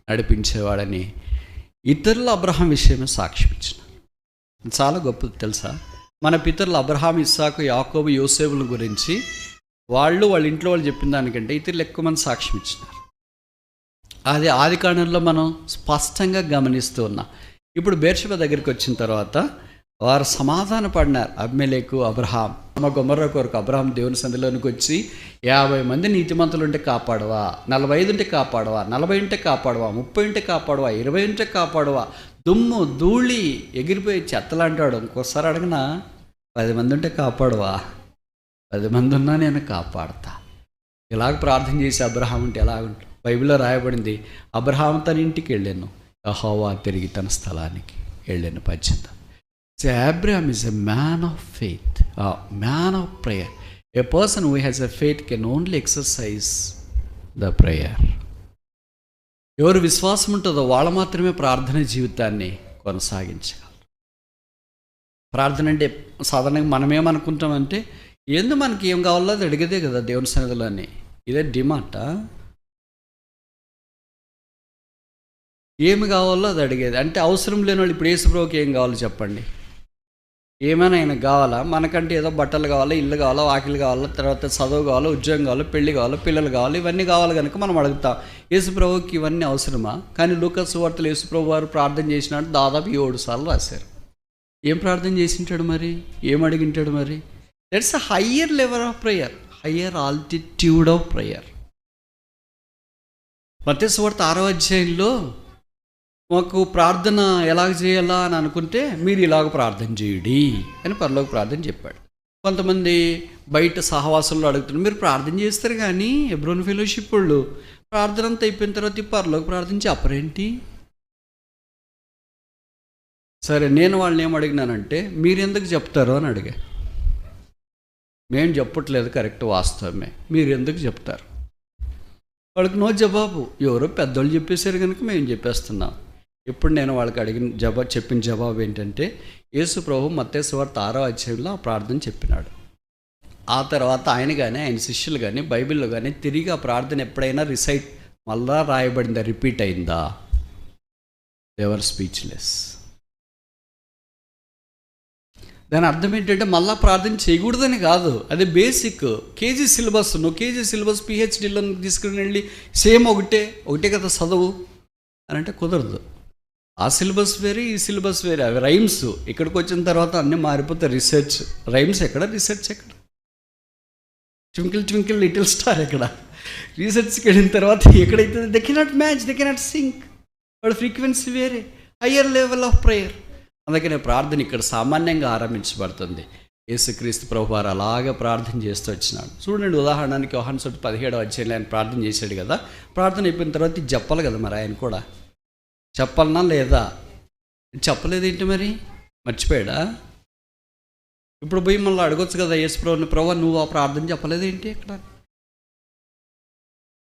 నడిపించేవాడని ఇతరుల అబ్రహాం విషయమే సాక్ష్యం ఇచ్చినాడు. చాలా గొప్పది తెలుసా? మన పితరులు అబ్రహాం, ఇస్సాకు, యాకోబు, యోసేపుల గురించి వాళ్ళ ఇంట్లో వాళ్ళు చెప్పిన దానికంటే ఇతరులు ఎక్కువ మంది సాక్ష్యం ఇచ్చినారు. అది ఆది కాండంలో మనం స్పష్టంగా గమనిస్తూ ఉన్నాం. ఇప్పుడు బెర్షెబా దగ్గరికి వచ్చిన తర్వాత వారు సమాధాన పడినారు. అబీమెలెకు, అబ్రహాం గొమర్రా కొరకు అబ్రహాం దేవుని సంధిలోనికి వచ్చి 50 మంది నీతిమంతులు ఉంటే కాపాడవా, 45 ఉంటే కాపాడవా, 40 ఉంటే కాపాడవా, 30 ఉంటే కాపాడవా, 20 ఉంటే కాపాడవా, దుమ్ము ధూళి ఎగిరిపోయి చెత్తలాంటాడు. ఇంకోసారి అడిగినా 10 మంది ఉంటే కాపాడవా, 10 మంది ఉన్నా నేను కాపాడతా. ఇలాగ ప్రార్థన చేసి అబ్రహాం ఉంటే ఎలాగుంటుంది? బైబిల్లో రాయబడింది, అబ్రహాం తన ఇంటికి వెళ్ళాను, యెహోవా తిరిగి తన స్థలానికి వెళ్ళాను. 18. So Abraham is a man of faith, a man of prayer. A person who has a faith can only exercise the prayer. ఎవరు విశ్వాసం ఉంటుందో వాళ్ళు మాత్రమే ప్రార్థన జీవితాన్ని కొనసాగించగలరు. ప్రార్థన అంటే సాధారణంగా మనమేమనుకుంటామంటే ఏందో మనకి ఏం కావాలో అది అడిగేదే కదా దేవుని సన్నిధిలో అని. ఇదే డిమాండ్. ఏమి కావాలో అది అడిగేది. అంటే అవసరం లేని వాళ్ళు ఇప్పుడు యేసుప్రభువుకి ఏం కావాలో చెప్పండి. ఏమైనా ఆయన కావాలా? మనకంటే ఏదో బట్టలు కావాలా, ఇల్లు కావాలా, వాకిలు కావాలా, తర్వాత చదువు కావాలా, ఉద్యోగం కావాలా, పెళ్లి కావాలా, పిల్లలు కావాలి, ఇవన్నీ కావాలి కనుక మనం అడుగుతాం. యేసుప్రభువుకి ఇవన్నీ అవసరమా? కానీ లూకా సువార్తలో యేసుప్రభు వారు ప్రార్థన చేసినట్టు దాదాపు 7 సార్లు రాశారు. ఏం ప్రార్థన చేసింటాడు మరి? ఏం అడిగింటాడు మరి? That's a higher level of prayer, higher altitude of prayer. మత్తయి సువార్త 6వ అధ్యాయంలో మాకు ప్రార్థన ఎలాగ చేయాలా అని అనుకుంటే మీరు ఇలాగ ప్రార్థన చేయుడి అని పరలోక ప్రార్థన చెప్పాడు. కొంతమంది బయట సహవాసంలో అడుగుతున్నారు, మీరు ప్రార్థన చేస్తారు కానీ హెబ్రోన్ ఫెలోషిప్ వాళ్ళు ప్రార్థన అంతా అయిపోయిన తర్వాత ఈ పరలోక ప్రార్థన చెప్పరేంటి? సరే, నేను వాళ్ళని ఏం అడిగినానంటే మీరు ఎందుకు చెప్తారు అని అడిగా. మేము చెప్పట్లేదు, కరెక్ట్, వాస్తవమే. మీరు ఎందుకు చెప్తారు? వాళ్ళకి నో జవాబు. ఎవరో పెద్దోళ్ళు చెప్పేశారు కనుక మేము చెప్పేస్తున్నాం. ఇప్పుడు నేను వాళ్ళకి చెప్పిన జవాబు ఏంటంటే యేసు ప్రభు మత్తయి సువార్త 6వ అధ్యాయంలో ఆ ప్రార్థన చెప్పినాడు. ఆ తర్వాత ఆయన కానీ ఆయన శిష్యులు కానీ బైబిల్లో కానీ తిరిగి ఆ ప్రార్థన ఎప్పుడైనా రిసైట్ మళ్ళా రాయబడిందా, రిపీట్ అయిందా? దేవర్ స్పీచ్లెస్. దాని అర్థం ఏంటంటే మళ్ళీ ప్రార్థన చేయకూడదని కాదు, అది బేసిక్. కేజీ సిలబస్, నువ్వు కేజీ సిలబస్ పిహెచ్డీలో తీసుకుని వెళ్ళి సేమ్ ఒకటే కదా చదువు అని అంటే కుదరదు. ఆ సిలబస్ వేరే, ఈ సిలబస్ వేరే. అవి రైమ్స్. ఇక్కడికి వచ్చిన తర్వాత అన్నీ మారిపోతాయి. రిసెర్చ్ రైమ్స్ ఎక్కడ, రిసెర్చ్ ఎక్కడ? ట్వింకిల్ ట్వింకిల్ లిటిల్ స్టార్ ఎక్కడ? రీసెర్చ్కి వెళ్ళిన తర్వాత ఎక్కడైతే they cannot match, they cannot sync. వాడు ఫ్రీక్వెన్సీ వేరే, హయ్యర్ లెవెల్ ఆఫ్ ప్రేయర్. అందుకనే ప్రార్థన ఇక్కడ సామాన్యంగా ఆరంభించబడుతుంది. యేసుక్రీస్తు ప్రభువారు అలాగే ప్రార్థన చేస్తూ వచ్చినాడు. చూడండి, ఉదాహరణకి యోహాను సువార్త 17వ అధ్యాయంలో ఆయన ప్రార్థన చేశాడు కదా. ప్రార్థన అయిపోయిన తర్వాత ఇది చెప్పాలి కదా మరి. ఆయన కూడా చెప్పాలనా లేదా? చెప్పలేదేంటి మరి? మర్చిపోయాడా? ఇప్పుడు పోయి మళ్ళీ అడగొచ్చు కదా యేసు ప్రభువుని, ప్రభు నువ్వు ఆ ప్రార్థన చెప్పలేదేంటి ఇక్కడ?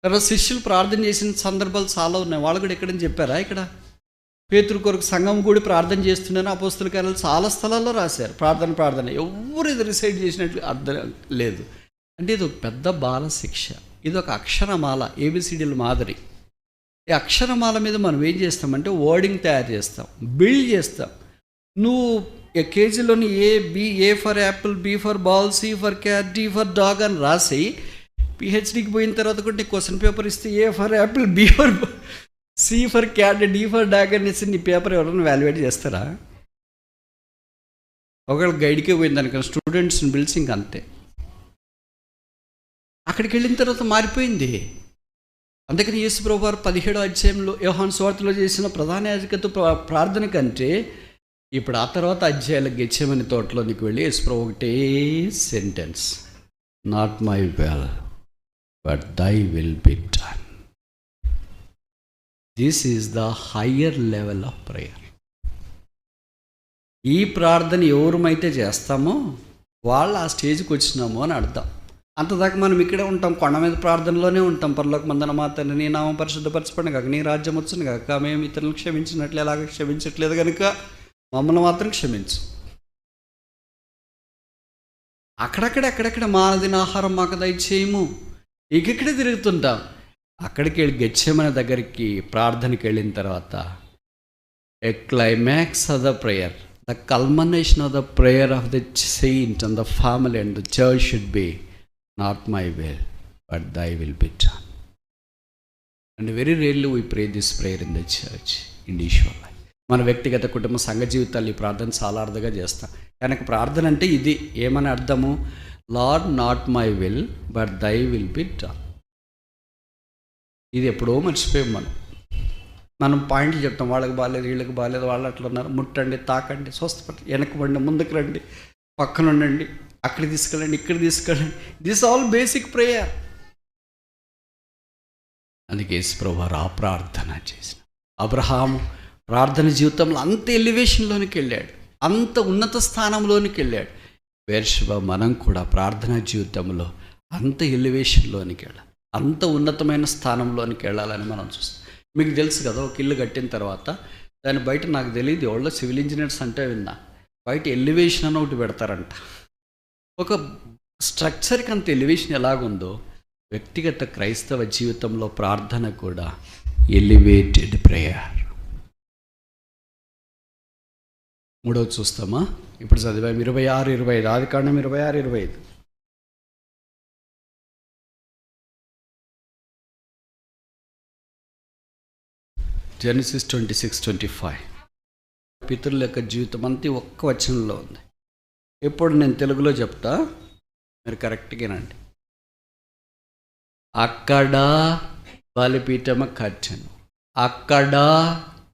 తర్వాత శిష్యులు ప్రార్థన చేసిన సందర్భాలు చాలా ఉన్నాయి. వాళ్ళు కూడా ఎక్కడని చెప్పారా? ఇక్కడ పేతురు కొరకు సంఘం కూడా ప్రార్థన చేస్తున్నారని అపోస్తల కార్యాలు చాలా స్థలాల్లో రాశారు. ప్రార్థన ఎవరు ఇది రిసైడ్ చేసినట్లు అర్థం లేదు. అంటే ఇది ఒక పెద్ద బాల శిక్ష. ఇది ఒక అక్షరమాల, ఏబిసిడీల మాదిరి. ఈ అక్షరమాల మీద మనం ఏం చేస్తామంటే వర్డింగ్ తయారు చేస్తాం, బిల్డ్ చేస్తాం. నువ్వు కేజీలోని A for apple, B for ball, C for cat, D for dog అని రాసి పిహెచ్డీకి పోయిన తర్వాత కూడా నీకు క్వశ్చన్ పేపర్ ఇస్తే A for apple, B for C for cat, D for dog అని ఇస్తే నీ పేపర్ ఎవరైనా వాల్యుయేట్ చేస్తారా? ఒకవేళ గైడ్కే పోయింది అనుకో, స్టూడెంట్స్ని పిలిచి ఇంక అంతే. అక్కడికి వెళ్ళిన తర్వాత మారిపోయింది. అందుకని యేసు ప్రభువారు 17వ అధ్యాయంలో యోహాను సువార్తలో చేసిన ప్రధాన యాజకత్వ ప్రార్థన కంటే ఇప్పుడు ఆ తర్వాత అధ్యాయాల గెత్సేమని తోటలోనికి వెళ్ళి యేసు ప్రభు ఒకటే sentence, not my will but thy will be done. This is the higher level of prayer. ఈ ప్రార్థన ఎవరమైతే చేస్తామో వాళ్ళు ఆ స్టేజ్కి వచ్చినామో అని అర్థం. అంతదాకా మనం ఇక్కడే ఉంటాం, కొండ మీద ప్రార్థనలోనే ఉంటాం. పరలోక మందన మా తండ్రి నీ నామం పరిశుద్ధపరచబడిన కాక, నీ రాజ్యం వచ్చును కాక, మేము ఇతరులను క్షమించినట్లు ఎలాగ క్షమించట్లేదు కనుక మమ్మల్ని మాత్రం క్షమించు. అక్కడెక్కడ మానదిన ఆహారం మాకు దయచేయము. ఇక్కడే తిరుగుతుంటాం. అక్కడికి వెళ్ళి గెత్సేమనే దగ్గరికి ప్రార్థనకి వెళ్ళిన తర్వాత a climax of the prayer, the culmination of the prayer of the saint and the family and the church should be not my will but thy will be done. And very rarely we pray this prayer in the church, in individual life. మన వ్యక్తిగత కుటుంబ సంఘ జీవితాలు ఈ ప్రార్థన చాలా అర్థంగా చేస్తాం. కనుక ప్రార్థన అంటే ఇది ఏమని అర్థము? Lord not my will but thy will be done. ఇది ఎప్పుడో మర్చిపోయాం. మనం పాయింట్లు చెప్తాం, వాళ్ళకి బాగాలేదు, వీళ్ళకి బాగాలేదు, వాళ్ళు అట్లా ఉన్నారు, ముట్టండి, తాకండి, స్వస్థపడి, వెనకబండి, ముందుకు రండి, పక్కన ఉండండి, అక్కడ తీసుకెళ్ళండి, ఇక్కడ తీసుకెళ్ళండి. This all basic prayer. అందుకే యేసు ప్రభువారు ఆ ప్రార్థన చేసిన. అబ్రహాము ప్రార్థన జీవితంలో అంత ఎలివేషన్లోనికి వెళ్ళాడు. అంత ఉన్నత స్థానంలోనికి వెళ్ళాడు. బెర్షెబా మనం కూడా ప్రార్థనా జీవితంలో అంత ఎలివేషన్లోనికి వెళ్ళాలి, అంత ఉన్నతమైన స్థానంలోనికి వెళ్ళాలని మనం చూస్తాం. మీకు తెలుసు కదా, ఒక ఇల్లు కట్టిన తర్వాత దాని బయట, నాకు తెలియదు ఎవరో సివిల్ ఇంజనీర్స్ అంటే విన్నా, బయట ఎలివేషన్ అని ఒకటి పెడతారంట. ఒక స్ట్రక్చర్కి అంత ఎలివేషన్ ఎలాగుందో వ్యక్తిగత క్రైస్తవ జీవితంలో ప్రార్థన కూడా ఎలివేటెడ్ ప్రేయర్. మూడవది చూస్తామా? ఇప్పుడు చదివాం 26-25, ఆదికాండం 26-25. జెనసిస్ 26-25. పితరుల యొక్క జీవితం అంతా ఒక్క వచనంలో ఉంది. ఎప్పుడు నేను తెలుగులో చెప్తా, మీరు కరెక్ట్గానండి. అక్కడ బలిపీఠము కట్టెను, అక్కడ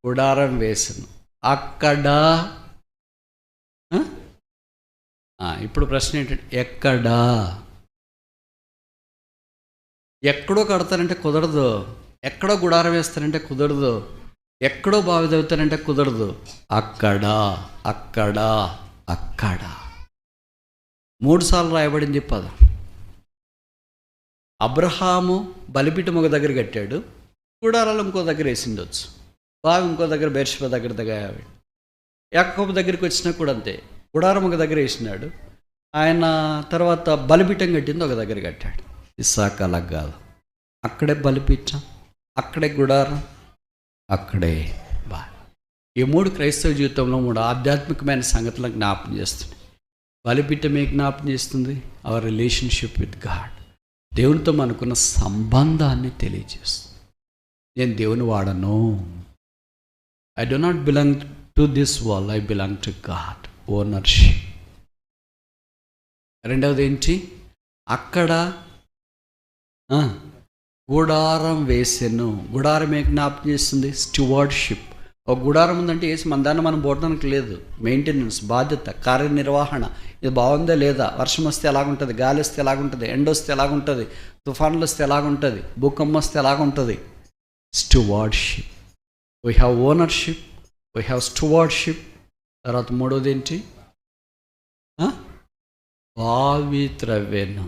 గుడారం వేసను, అక్కడ. ఇప్పుడు ప్రశ్న ఏంటంటే ఎక్కడా? ఎక్కడో కడతారంటే కుదరదు, ఎక్కడో గుడారం వేస్తారంటే కుదరదు, ఎక్కడో బావి తవ్వుతారంటే కుదరదు. అక్కడ, అక్కడ, అక్కడ 3 సార్లు రాయబడింది పదం. అబ్రహాము బలిపీఠం ఒక దగ్గర కట్టాడు, గుడారాలు ఇంకో దగ్గర వేసిండొచ్చు, బావి ఇంకో దగ్గర బెర్షెబా దగ్గర యాకోబు దగ్గరికి వచ్చినా కూడా అంతే, గుడారం ఒక దగ్గర వేసినాడు. ఆయన తర్వాత బలిపీఠం కట్టింది ఒక దగ్గర కట్టాడు. ఇస్సాకు అలా కాదు, అక్కడే బలిపీఠం, అక్కడే గుడారం, అక్కడే బావి. ఈ 3 క్రైస్తవ జీవితంలో 3 ఆధ్యాత్మికమైన సంగతులను జ్ఞాపకం చేస్తుంది. బలిపీఠమే జ్ఞాపకం చేస్తుంది అవర్ రిలేషన్షిప్ విత్ గాడ్, దేవునితో మనకున్న సంబంధాన్ని తెలియజేస్తుంది. నేను దేవుని వాడను, I do not belong to this world, I belong to God, ownership. రెండవది ఏంటి? అక్కడ గుడారం వేసెను, గుడారం ఏ జ్ఞాపకం చేస్తుంది? స్టివార్డ్షిప్. ఒక గుడారం ఉందంటే వేసి మన దాన్ని మనం పోవడానికి లేదు, మెయింటెనెన్స్, బాధ్యత, కార్యనిర్వహణ. ఇది బాగుందా లేదా, వర్షం వస్తే ఎలాగుంటుంది, గాలి వస్తే ఎలాగుంటుంది, ఎండ వస్తే ఎలాగుంటుంది, తుఫాన్లు వస్తే ఎలాగుంటుంది, భూకంపం వస్తే ఎలాగుంటుంది. Stewardship. We have ownership, we have stewardship. తర్వాత మూడోది ఏంటి? బావి త్రవ్వెను.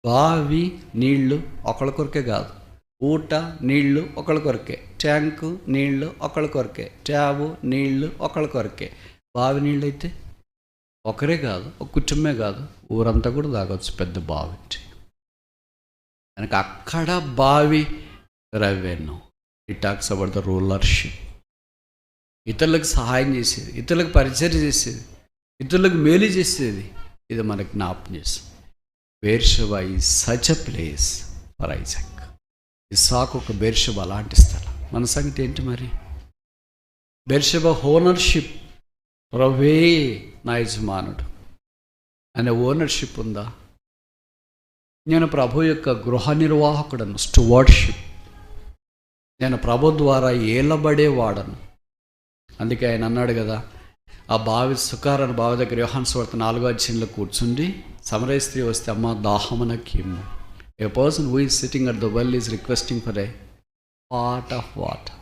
బావి నీళ్లు ఒకళ్ళ కొరకే కాదు, ఊట నీళ్లు ఒకళ్ళ కొరకే, ట్యాంకు నీళ్లు ఒకళ్ళ కొరకే, ట్యాబు నీళ్లు ఒకళ్ళ కొరకే. బావి నీళ్ళు అయితే ఒకరే కాదు, ఒక కుటుంబమే కాదు, ఊరంతా కూడా తాగొచ్చు పెద్ద బావి. కనుక అక్కడ బావి త్రవ్వెను. It talks about the rulership. ఇతరులకు సహాయం చేసేది, ఇతరులకు పరిచయం చేసేది, ఇతరులకు మేలు చేసేది. ఇది మనకు జ్ఞాపకం చేస్తుంది. Beersheba is such a place for Isaac. ఇస్సాకు ఒక బెర్షెబా అలాంటి స్థలం. మన సంగతి ఏంటి మరి? బెర్షెబా ఓనర్షిప్, ప్రభువే నా యజమానుడు అనే ఓనర్షిప్ ఉందా? నేను ప్రభు యొక్క గృహ నిర్వాహకుడను, స్టువార్డ్షిప్. నేను ప్రభు ద్వారా ఏలబడేవాడను. అందుకే ఆయన అన్నాడు కదా, ఆ బావి సుకారాన్ని బావి దగ్గర యోహాను సువార్త 4వ అధ్యాయంలో కూర్చుండి సమరయ స్త్రీ వస్తే, అమ్మ దాహమునకిమ్ము. A person who is sitting at the well is requesting for a part of water.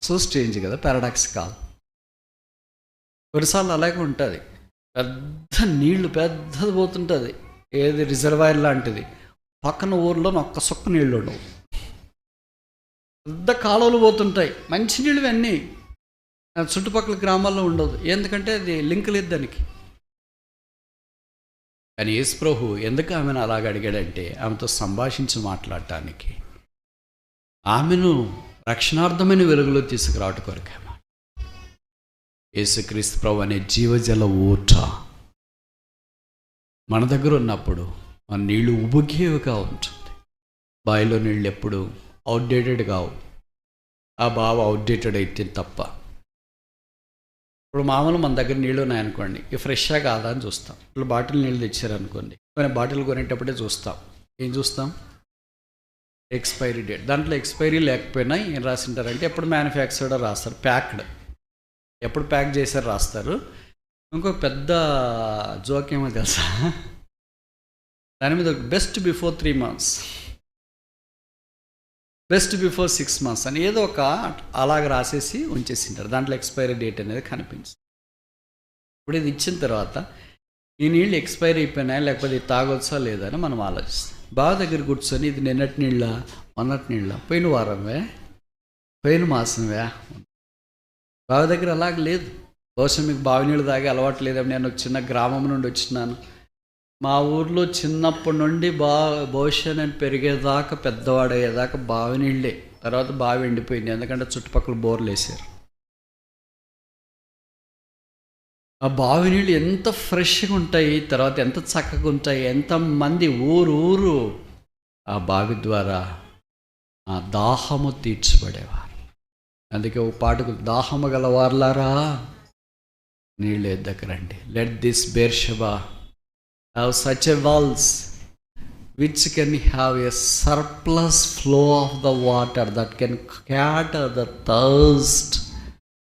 So strange కదా, పారాడాక్స్ కాదు. కొన్నిసార్లు అలాగే ఉంటుంది, పెద్ద నీళ్లు పెద్దది పోతుంటుంది, ఏది రిజర్వాయర్ లాంటిది, పక్కన ఊర్లో ఒక్క సొక్క నీళ్ళు ఉండవు, పెద్ద కాలువలు పోతుంటాయి, మంచి నీళ్ళు అన్నీ, చుట్టుపక్కల గ్రామాల్లో ఉండదు. ఎందుకంటే అది లింక్ లేదు దానికి. కానీ యేసు ప్రభు ఎందుకు ఆమెను అలాగ అడిగాడంటే, ఆమెతో సంభాషించి మాట్లాడటానికి, ఆమెను రక్షణార్థమైన వెలుగులో తీసుకురావటం కొరకే. యేసుక్రీస్తు ప్రభు అనే జీవజల ఊట మన దగ్గర ఉన్నప్పుడు మన నీళ్లు ఉబుకేవిగా ఉంటుంది. బావిలో నీళ్ళు ఎప్పుడు అవుట్డేటెడ్ కావు, ఆ బావి అవుట్డేటెడ్ అయితే తప్ప. ఇప్పుడు మామూలు మన దగ్గర నీళ్ళు ఉన్నాయనుకోండి, ఇవి ఫ్రెష్గా కాదా అని చూస్తాం. ఇప్పుడు బాటిల్ నీళ్ళు తెచ్చారనుకోండి, కొన్ని బాటిల్ కొనేటప్పుడే చూస్తాం. ఏం చూస్తాం? Expiry date. దాంట్లో ఎక్స్పైరీ లేకపోయినా ఏం రాసింటారంటే ఎప్పుడు మ్యానుఫ్యాక్చర్డ్ రాస్తారు, ప్యాక్డ్, ఎప్పుడు ప్యాక్ చేశారు రాస్తారు. ఇంకొక పెద్ద జోకేమో తెలుసా, దాని మీద best before 3 months. Best before 6 months అని ఏదో ఒక అలాగ రాసేసి ఉంచేసింటారు. దాంట్లో ఎక్స్పైరీ డేట్ అనేది కనిపించింది. ఇప్పుడు ఇది ఇచ్చిన తర్వాత ఈ నీళ్ళు ఎక్స్పైర్ అయిపోయినాయా లేకపోతే ఇది తాగొచ్చా లేదా అని మనం ఆలోచిస్తాం. బావి దగ్గర కూర్చొని ఇది నిన్నటి నీళ్ళ, మొన్నటి నీళ్ళ, పోయిన వారంవే, పోయిన మాసంవే. బావి దగ్గర అలాగ లేదు. బహుశా మీకు బావి నీళ్ళు తాగే అలవాటు లేదని, నేను ఒక చిన్న గ్రామం నుండి వచ్చినాను. మా ఊర్లో చిన్నప్పటి నుండి బహుశా నేను పెరిగేదాకా, పెద్దవాడయ్యేదాకా బావి నీళ్ళే. తర్వాత బావి ఎండిపోయింది, ఎందుకంటే చుట్టుపక్కల బోర్లు వేసారు. ఆ బావి నీళ్ళు ఎంత ఫ్రెష్గా ఉంటాయి, తర్వాత ఎంత చక్కగా ఉంటాయి. ఎంతమంది ఊరు ఆ బావి ద్వారా ఆ దాహము తీర్చబడేవారు. అందుకే ఒక పాటకు, దాహము గలవార్లారా నీళ్ళు ఎద్దకరండి. Let this Beersheba have such a walls which can have a surplus flow of the water that can cater the thirst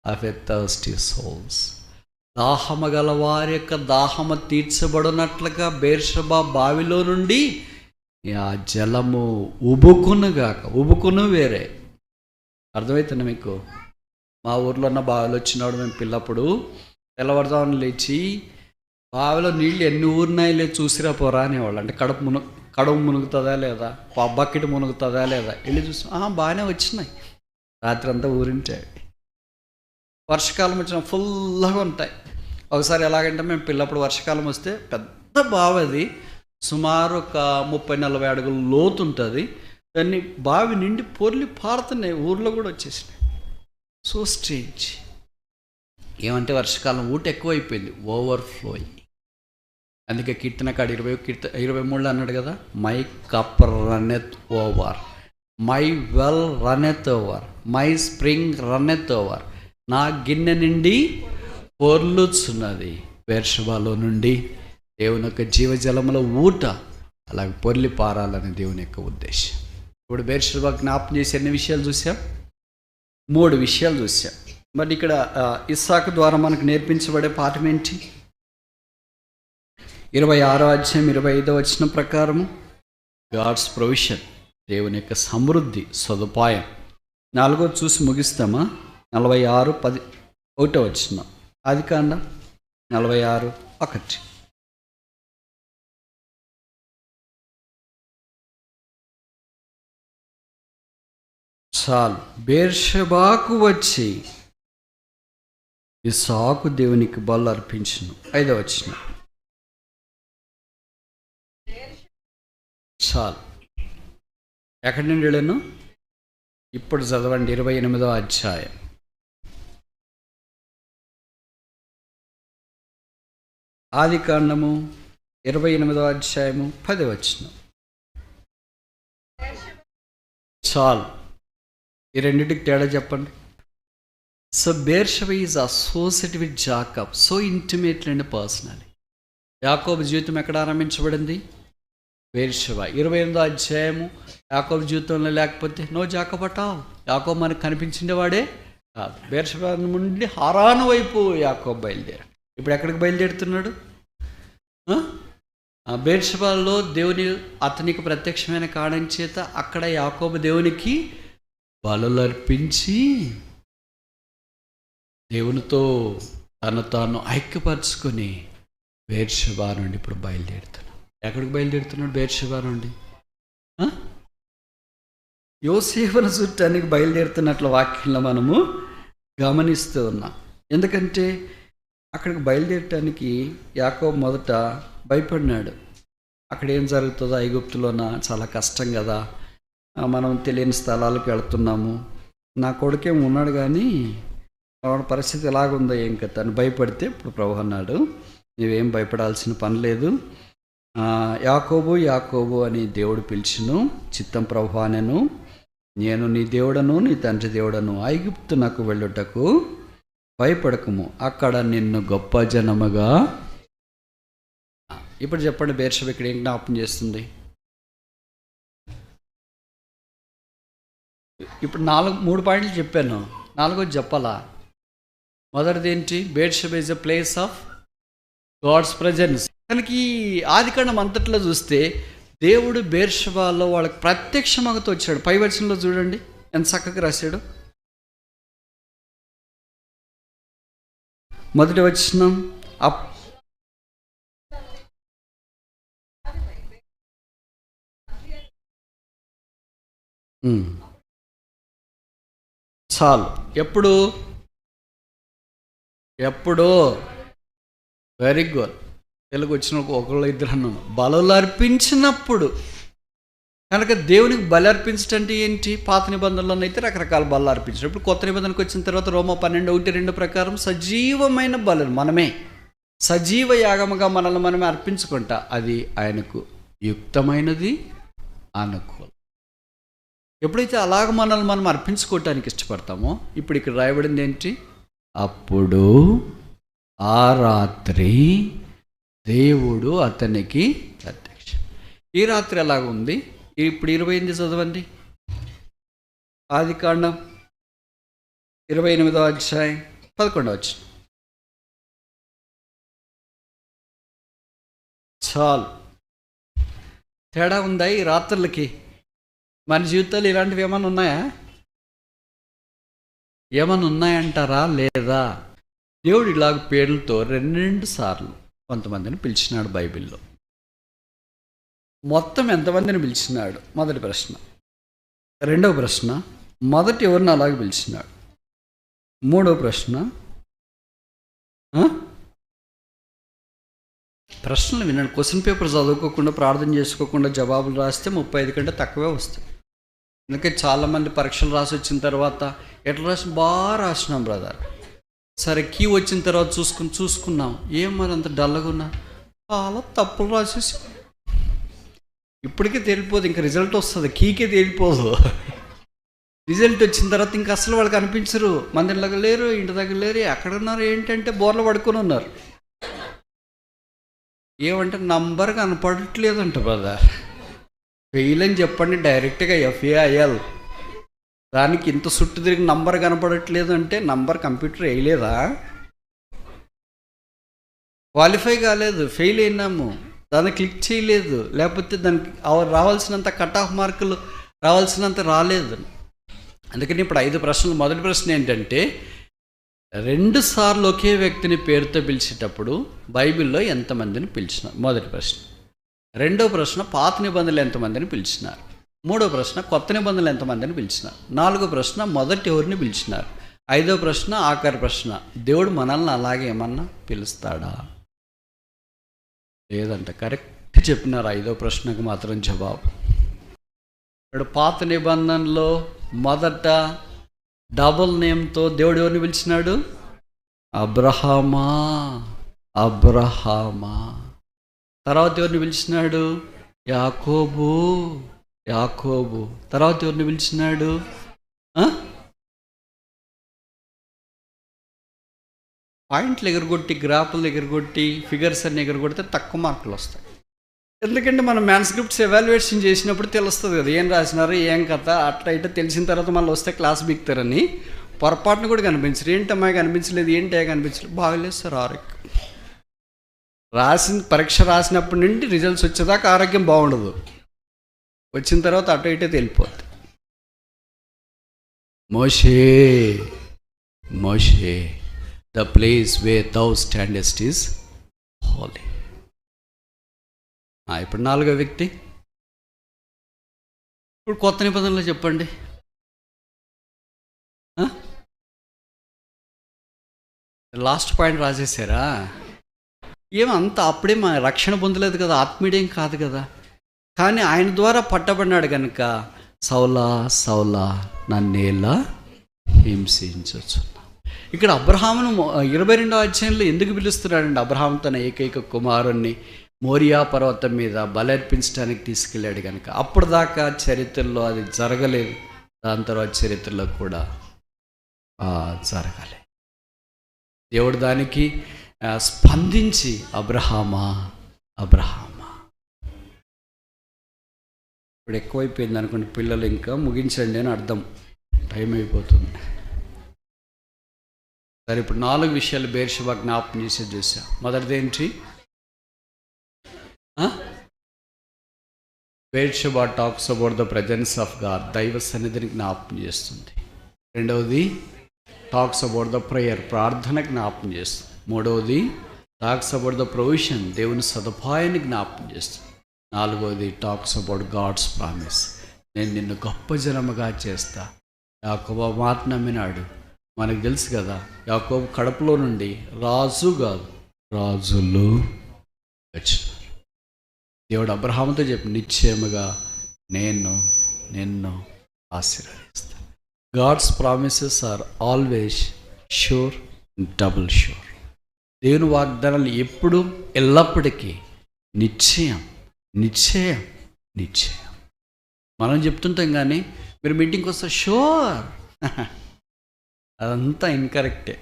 of a thirsty souls. దాహము గల వారి యొక్క దాహము తీర్చబడినట్లుగా బెర్షెబా బావిలో నుండి ఆ జలము ఉబుకునుగాక. ఉబుకును వేరే అర్థమవుతుంది మీకు. మా ఊర్లో ఉన్న బావిలో వచ్చినప్పుడు మేము పిల్లప్పుడు తెల్లవారుజామున లేచి బావిలో నీళ్ళు ఎన్ని ఊరినాయి లేదు చూసిరా పోరా అనేవాళ్ళు. అంటే కడుపు మునుగుతుందా లేదా, బకెట్ మునుగుతుందా లేదా వెళ్ళి చూసి బాగానే వచ్చినాయి. రాత్రి అంతా ఊరింటాయి. వర్షాకాలం వచ్చిన ఫుల్గా ఉంటాయి. ఒకసారి ఎలాగంటే మేము పిల్లప్పుడు వర్షాకాలం వస్తే పెద్ద బావి, అది సుమారు ఒక 30-40 అడుగుల లోతు ఉంటుంది. దాన్ని బావి నిండి పొర్లి పారుతున్నాయి, ఊర్లో కూడా వచ్చేసినాయి. So strange. ఏమంటే వర్షాకాలం ఊట ఎక్కువైపోయింది, ఓవర్ఫ్లోయింగ్. అందుకే కీర్తనకాడ 23 అన్నాడు కదా, my cup runneth over, my well runneth over, my spring runneth over. నా గిన్నె నిండి పొర్లుచున్నది. బెర్షెబాలో నుండి దేవుని యొక్క జీవజలముల ఊట అలాగే పొర్లి పారాలని దేవుని యొక్క ఉద్దేశం. ఇప్పుడు బెర్షెబా జ్ఞాపకం చేసి ఎన్ని విషయాలు చూసాం? 3 విషయాలు చూసాం. మరి ఇక్కడ ఇస్సాకు ద్వారా మనకు నేర్పించబడే పాఠం ఏంటి? 26వ అధ్యాయం 25వ వచనం ప్రకారము గాడ్స్ ప్రొవిషన్, దేవుని యొక్క సమృద్ధి, సదుపాయం. 4వ చూసి ముగిస్తామా? 46:1 వచనం, ఆదికాండం 46:1. చాలు, బెర్షెబాకు వచ్చి ఇస్సాకు దేవునికి బలు అర్పించును. 5వ వచనం, చాలు. ఎక్కడి నుండి వెళ్ళాను? ఇప్పుడు చదవండి 28వ అధ్యాయం. ఆదికాండము 28వ అధ్యాయము 10వ వచనం. చాలు. ఈ రెండింటికి తేడా చెప్పండి. So Beersheba is associated with Jacob so intimately and personally. యాకోబు జీవితం ఎక్కడ ఆరంభించబడింది? బెర్షెబా. 28వ అధ్యాయము యాకోబు జీవితంలో లేకపోతే నో జాకబ్ అట్ ఆల్. యాకోబు మనకు కనిపించిండేవాడే కాదు. బెర్షెబా నుండి హారాను వైపు యాకోబు బయలుదేరాడు. ఇప్పుడు ఎక్కడికి బయలుదేరుతున్నాడు? బెర్షెబాలో దేవుని అతనికి ప్రత్యక్షమైన కారణం చేత అక్కడ యాకోబు దేవునికి బలులర్పించి దేవునితో తను తాను ఐక్యపరచుకొని బెర్షెబా నుండి ఇప్పుడు బయలుదేరుతున్నాడు. ఎక్కడికి బయలుదేరుతున్నాడు? బెర్షెబా నుండి యోసేపును చుట్టానికి బయలుదేరుతున్నట్లు వాక్యంలో మనము గమనిస్తూ ఉన్నాం. ఎందుకంటే అక్కడికి బయలుదేరటానికి యాకోబు మొదట భయపడినాడు. అక్కడ ఏం జరుగుతుందో, ఐగుప్తులోన చాలా కష్టం కదా, మనం తెలియని స్థలాలకు వెళుతున్నాము, నా కొడుకేం ఉన్నాడు కానీ వాడి పరిస్థితి ఎలాగుందో ఏం కదా అని భయపడితే ఇప్పుడు ప్రభు అన్నాడు, నీవేం భయపడాల్సిన పని లేదు. యాకోబు యాకోబు అని దేవుడు పిలిచిను. చిత్తం ప్రభు అనెను, నేను నీ దేవుడను నీ తండ్రి దేవుడను, ఐగుప్తునకు వెళ్ళుటకు భయపడకము, అక్కడ నిన్ను గొప్ప జనముగా. ఇప్పుడు చెప్పండి, బెర్షెబా ఇక్కడ ఏం జ్ఞాపకం చేస్తుంది? ఇప్పుడు 3 పాయింట్లు చెప్పాను, 4వది చెప్పాలా? మొదటిది ఏంటి? Beersheba is a place of God's presence. కనుక ఈ ఆదికాండం అంతట్లో చూస్తే దేవుడు బేర్షెబాలో వాళ్ళకి ప్రత్యక్షమగుతూ వచ్చాడు. పై వచనంలో చూడండి ఎంత చక్కగా రాశాడు. మొదటి వచనం చాలు. ఎప్పుడు వెరీ గుడ్. తెలుగు వచ్చిన ఒకళ్ళు ఇద్దరు అన్నాను. బలులు అర్పించినప్పుడు. కనుక దేవునికి బలి అర్పించడం అంటే ఏంటి? పాత నిబంధనలోనైతే రకరకాల బలు అర్పించారు. ఇప్పుడు కొత్త నిబంధనకు వచ్చిన తర్వాత రోమా 12:1-2 ప్రకారం సజీవమైన బలు మనమే సజీవ యాగముగా మనల్ని మనమే అర్పించుకుంటా. అది ఆయనకు యుక్తమైనది, అనుకూలం. ఎప్పుడైతే అలాగ మనల్ని మనం అర్పించుకోవటానికి ఇష్టపడతామో, ఇప్పుడు ఇక్కడ రాయబడింది ఏంటి? అప్పుడు ఆ రాత్రి దేవుడు అతనికి ప్రత్యక్షం. ఈ రాత్రి ఎలాగుంది? ఇప్పుడు 28 చదవండి. ఆదికాండం 28వ అధ్యాయం 11వ వచనం. చాలు. తేడా ఉందా ఈ రాత్రులకి? మన జీవితాలు ఇలాంటివి ఏమైనా ఉన్నాయా? ఏమైనా ఉన్నాయంటారా? లేదా? దేవుడు ఇలాగ పేర్లతో 2 సార్లు కొంతమందిని పిలిచినాడు బైబిల్లో. మొత్తం ఎంతమందిని పిలిచినాడు? మొదటి ప్రశ్న. రెండవ ప్రశ్న, మొదటి ఎవరిని అలాగే పిలిచినాడు? మూడవ ప్రశ్న, ప్రశ్నలు వినండి. క్వశ్చన్ పేపర్ చదువుకోకుండా, ప్రార్థన చేసుకోకుండా జవాబులు రాస్తే 35 కంటే తక్కువే వస్తాయి. అందుకే చాలామంది పరీక్షలు రాసి వచ్చిన తర్వాత ఎట్లా రాసి బాగా రాసినాం బ్రదర్, సరే కీ వచ్చిన తర్వాత చూసుకున్నాం, ఏం మరి అంత డల్గా ఉన్నా, చాలా తప్పులు రాసేసి ఇప్పటికే తేలిపోదు. ఇంకా రిజల్ట్ వస్తుంది, కీకే తేలిపోదు. రిజల్ట్ వచ్చిన తర్వాత ఇంకా అసలు వాళ్ళకి అనిపించరు. మందిరంలాగా లేరు, ఇంటి దగ్గర లేరు, ఎక్కడ ఉన్నారు ఏంటంటే బోర్లు పడుకొని ఉన్నారు. ఏమంటే నంబర్ కనపడట్లేదంట బ్రదర్. ఫెయిల్ అని చెప్పండి డైరెక్ట్గా, FAIL. దానికి ఇంత చుట్టూ తిరిగి నంబర్ కనపడట్లేదు అంటే నంబర్ కంప్యూటర్ వేయలేదా? క్వాలిఫై కాలేదు, ఫెయిల్ అయినాము, దాన్ని క్లిక్ చేయలేదు, లేకపోతే దానికి రావాల్సినంత కట్ ఆఫ్ మార్కులు రావాల్సినంత రాలేదు. అందుకని ఇప్పుడు 5 ప్రశ్నలు. మొదటి ప్రశ్న ఏంటంటే, 2 సార్లు ఒకే వ్యక్తిని పేరుతో పిలిచేటప్పుడు బైబిల్లో ఎంతమందిని పిలిచినారు? మొదటి ప్రశ్న. రెండవ ప్రశ్న, పాత నిబంధనలు ఎంతమందిని పిలిచినారు? మూడవ ప్రశ్న, కొత్త నిబంధనలు ఎంతమందిని పిలిచినారు? నాలుగో ప్రశ్న, మొదటి ఎవరిని పిలిచినారు? ఐదవ ప్రశ్న, ఆఖరి ప్రశ్న, దేవుడు మనల్ని అలాగే ఏమన్నా పిలుస్తాడా? లేదంట. కరెక్ట్ చెప్పినారు. 5వ ప్రశ్నకు మాత్రం జవాబు. ఇప్పుడు పాత నిబంధనలో మొదట డబుల్ నేమ్తో దేవుడు ఎవరిని పిలిచినాడు? అబ్రహామా. తర్వాత ఎవరిని పిలిచినాడు? యాకోబు. తర్వాత ఎవరిని పిలిచినాడు? పాయింట్లు ఎగరగొట్టి, గ్రాఫ్లు ఎగరగొట్టి, ఫిగర్స్ అన్ని ఎగరగొడితే తక్కువ మార్కులు వస్తాయి. ఎందుకంటే మనం మ్యాన్స్క్రిప్ట్స్ ఎవాల్యుయేషన్ చేసినప్పుడు తెలుస్తుంది కదా, ఏం రాసినారు, ఏం కథ, అట్లా ఇట్లా తెలిసిన తర్వాత మళ్ళీ వస్తే క్లాస్ బిక్తారని పొరపాటును కూడా కనిపించరు. ఏంటి అమ్మాయి కనిపించలేదు, ఏంటి కనిపించలేదు, బాగలేదు సార్ ఆరోగ్యం. పరీక్ష రాసినప్పటి నుండి రిజల్ట్స్ వచ్చేదాకా ఆరోగ్యం బాగుండదు, వచ్చిన తర్వాత అటు ఇటే తెలిపోద్ది. మోషే the place where thou standest is holy. ఇప్పుడు 4వ వ్యక్తి. ఇప్పుడు కొత్త నిబంధనలో చెప్పండి. లాస్ట్ పాయింట్ రాసేసారా? ఏమంత అప్పుడే మా రక్షణ పొందలేదు కదా, ఆత్మీయుడేం కాదు కదా. కానీ ఆయన ద్వారా పట్టబడినాడు కనుక, సౌలా నన్నేలా హింసించొచ్చు. ఇక్కడ అబ్రహామును 22వ అధ్యాయంలో ఎందుకు పిలుస్తున్నాడండి? అబ్రహాం తన ఏకైక కుమారుణ్ణి మోరియా పర్వతం మీద బలర్పించడానికి తీసుకెళ్ళాడు కనుక. అప్పటిదాకా చరిత్రలో అది జరగలేదు, దాని తర్వాత చరిత్రలో కూడా జరగాలి. దేవుడు దానికి స్పందించి అబ్రహామా. ఇప్పుడు ఎక్కువైపోయింది అనుకోండి పిల్లలు, ఇంకా ముగించండి అని అర్థం, టైం అయిపోతుంది. సరే, ఇప్పుడు 4 విషయాలు బేర్షెబా జ్ఞాపకం చేసేది చూసా. మొదటిది ఏంటి? Beersheba talks about the presence of God, దైవ సన్నిధిని జ్ఞాపకం చేస్తుంది. రెండవది టాక్స్ అబౌట్ ద ప్రేయర్, ప్రార్థన జ్ఞాపకం చేస్తుంది. మూడవది టాక్స్ అబౌట్ ద ప్రొవిజన్, దేవుని సదుపాయాన్ని జ్ఞాపకం చేస్తుంది. నాలుగవది టాక్స్ అబౌట్ గాడ్స్ ప్రామిస్, నేను నిన్ను గొప్ప జనముగా చేస్తా. యాకోబు మాట నమ్మినాడు. మనకు తెలుసు కదా, యాకోబు కడుపులో నుండి రాజు కాదు రాజులు వచ్చినారు. దేవుడు అబ్రహాముతో చెప్పి, నిశ్చయముగా నేను నిన్ను ఆశీర్వదిస్తాను. God's promises are always sure, double sure. దేవుని వాగ్దానాలు ఎప్పుడు ఎల్లప్పటికీ నిశ్చయం, నిశ్చయం, నిశ్చయం. మనం చెప్తుంటాం కానీ మీరు మీటింగ్కి వస్తే షూర్, అదంతా ఇన్కరెక్టే.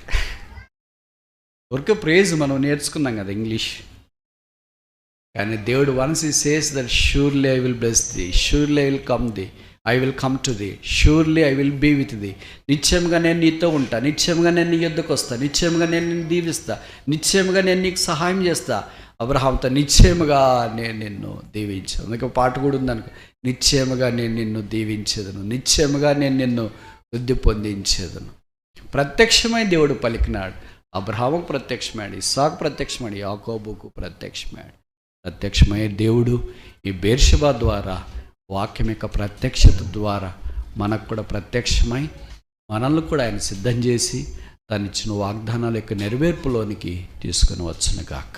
ఊరికే ప్రేజ్ మనం నేర్చుకున్నాం కదా ఇంగ్లీష్. కానీ దేవుడు once he says that surely I will bless thee, surely I will come thee, I will come to thee, surely I will be with thee. నిశ్చయంగా నేను నీతో ఉంటా, నిశ్చయంగా నేను నీ యొద్దకు వస్తా, నిశ్చయంగా నేను నిన్ను దీవిస్తా, నిశ్చయంగా నేను నీకు సహాయం చేస్తా. అబ్రహాంతో నిశ్చయముగా నేను నిన్ను దీవించాను. అందుకే పాట కూడా ఉందనుకో, నిశ్చయముగా నేను నిన్ను దీవించేదను, నిశ్చయముగా నేను నిన్ను వృద్ధి పొందించేదను. ప్రత్యక్షమై దేవుడు పలికినాడు. అబ్రహాముకు ప్రత్యక్షమాడు, ఇస్సాకు ప్రత్యక్షమాడు, యాకోబుకు ప్రత్యక్షమాడు. ప్రత్యక్షమయ్యే దేవుడు ఈ బేర్షెబా ద్వారా, వాక్యం యొక్క ప్రత్యక్షత ద్వారా మనకు కూడా ప్రత్యక్షమై మనల్ని కూడా ఆయన సిద్ధం చేసి తను ఇచ్చిన వాగ్దానాల యొక్క నెరవేర్పులోనికి తీసుకుని వచ్చును గాక.